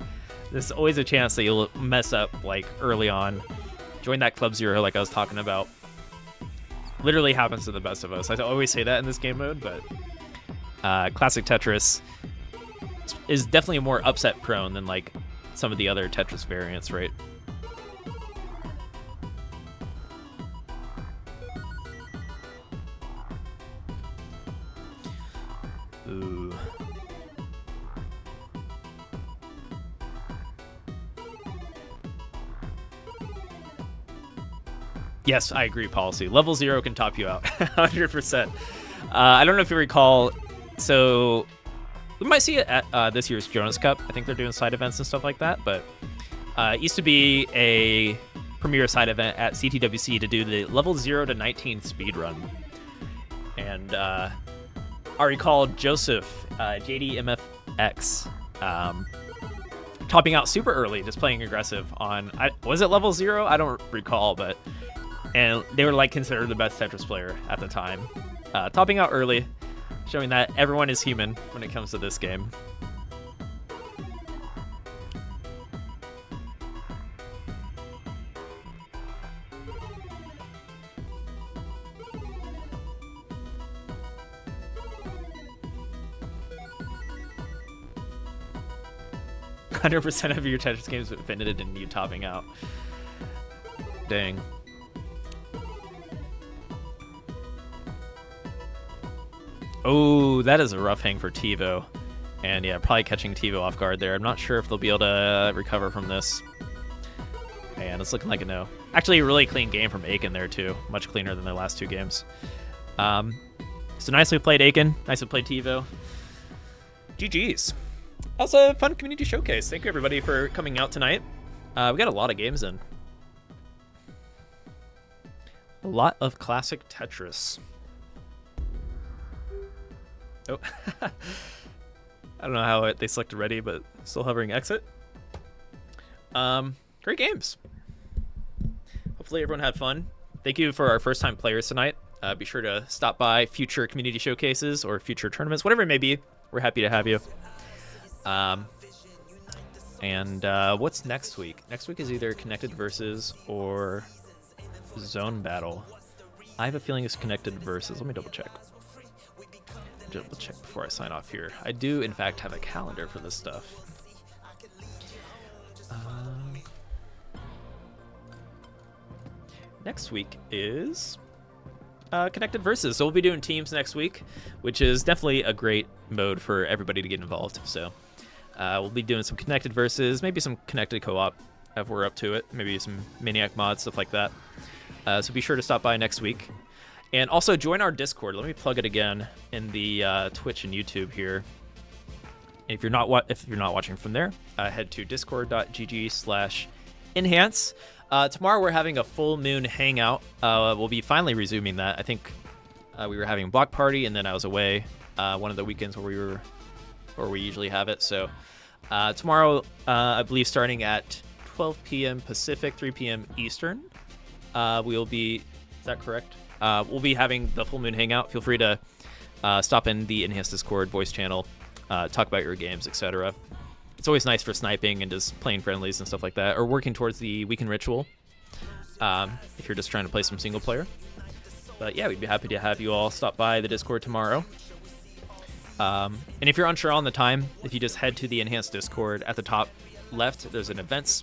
There's always a chance that you'll mess up, like, early on. Join that Club Zero like I was talking about. Literally happens to the best of us. I always say that in this game mode, but classic Tetris is definitely more upset prone than, like, some of the other Tetris variants, right? Ooh. Yes, I agree, Policy. Level 0 can top you out. 100%. I don't know if you recall, so we might see it at this year's Jonas Cup. I think they're doing side events and stuff like that, but it used to be a premier side event at CTWC to do the level 0 to 19 speed run. And I recall Joseph, JDMFX, topping out super early, just playing aggressive on, was it level 0? I don't recall, but, and they were like considered the best Tetris player at the time. Topping out early, showing that everyone is human when it comes to this game. %, of your Tetris games have ended in you topping out. Dang. Oh, that is a rough hang for TiVo. And yeah, probably catching TiVo off guard there. I'm not sure if they'll be able to recover from this. And it's looking like a no. Actually, a really clean game from Aiken there, too. Much cleaner than their last two games. So nicely played, Aiken. Nicely played, TiVo. GG's. That was a fun community showcase. Thank you, everybody, for coming out tonight. We got a lot of games in. A lot of classic Tetris. Oh. I don't know how they selected ready, but still hovering exit. Great games. Hopefully everyone had fun. Thank you for our first-time players tonight. Be sure to stop by future community showcases or future tournaments, whatever it may be. We're happy to have you. What's next week? Next week is either Connected Versus or Zone Battle. I have a feeling it's Connected Versus. Let me double check. Double check before I sign off here. I do, in fact, have a calendar for this stuff. Next week is Connected Versus. So we'll be doing teams next week, which is definitely a great mode for everybody to get involved. So we'll be doing some Connected Versus, maybe some Connected Co-op if we're up to it. Maybe some Maniac mods, stuff like that. So be sure to stop by next week. And also join our Discord. Let me plug it again in the Twitch and YouTube here. If you're not watching from there, head to discord.gg/enhance. Tomorrow we're having a full moon hangout. We'll be finally resuming that. I think we were having a block party, and then I was away one of the weekends where we usually have it. So tomorrow, I believe starting at 12 p.m. Pacific, 3 p.m. Eastern, we'll be. Is that correct? We'll be having the full moon hangout. Feel free to stop in the Enhanced Discord voice channel, talk about your games, etc. It's always nice for sniping and just playing friendlies and stuff like that, or working towards the weekend ritual if you're just trying to play some single player. But yeah, we'd be happy to have you all stop by the Discord tomorrow. And if you're unsure on the time, if you just head to the enhanced Discord at the top left, there's an events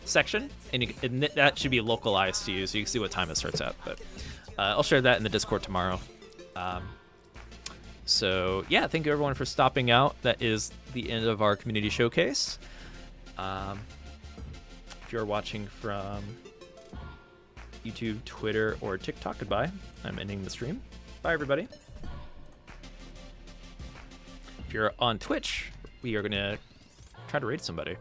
section, and that should be localized to you, so you can see what time it starts at. But I'll share that in the Discord tomorrow. So yeah, thank you everyone for stopping out. That is the end of our community showcase. If you're watching from YouTube, Twitter, or TikTok, goodbye. I'm ending the stream. Bye, everybody. If you're on Twitch, we are going to try to raid somebody.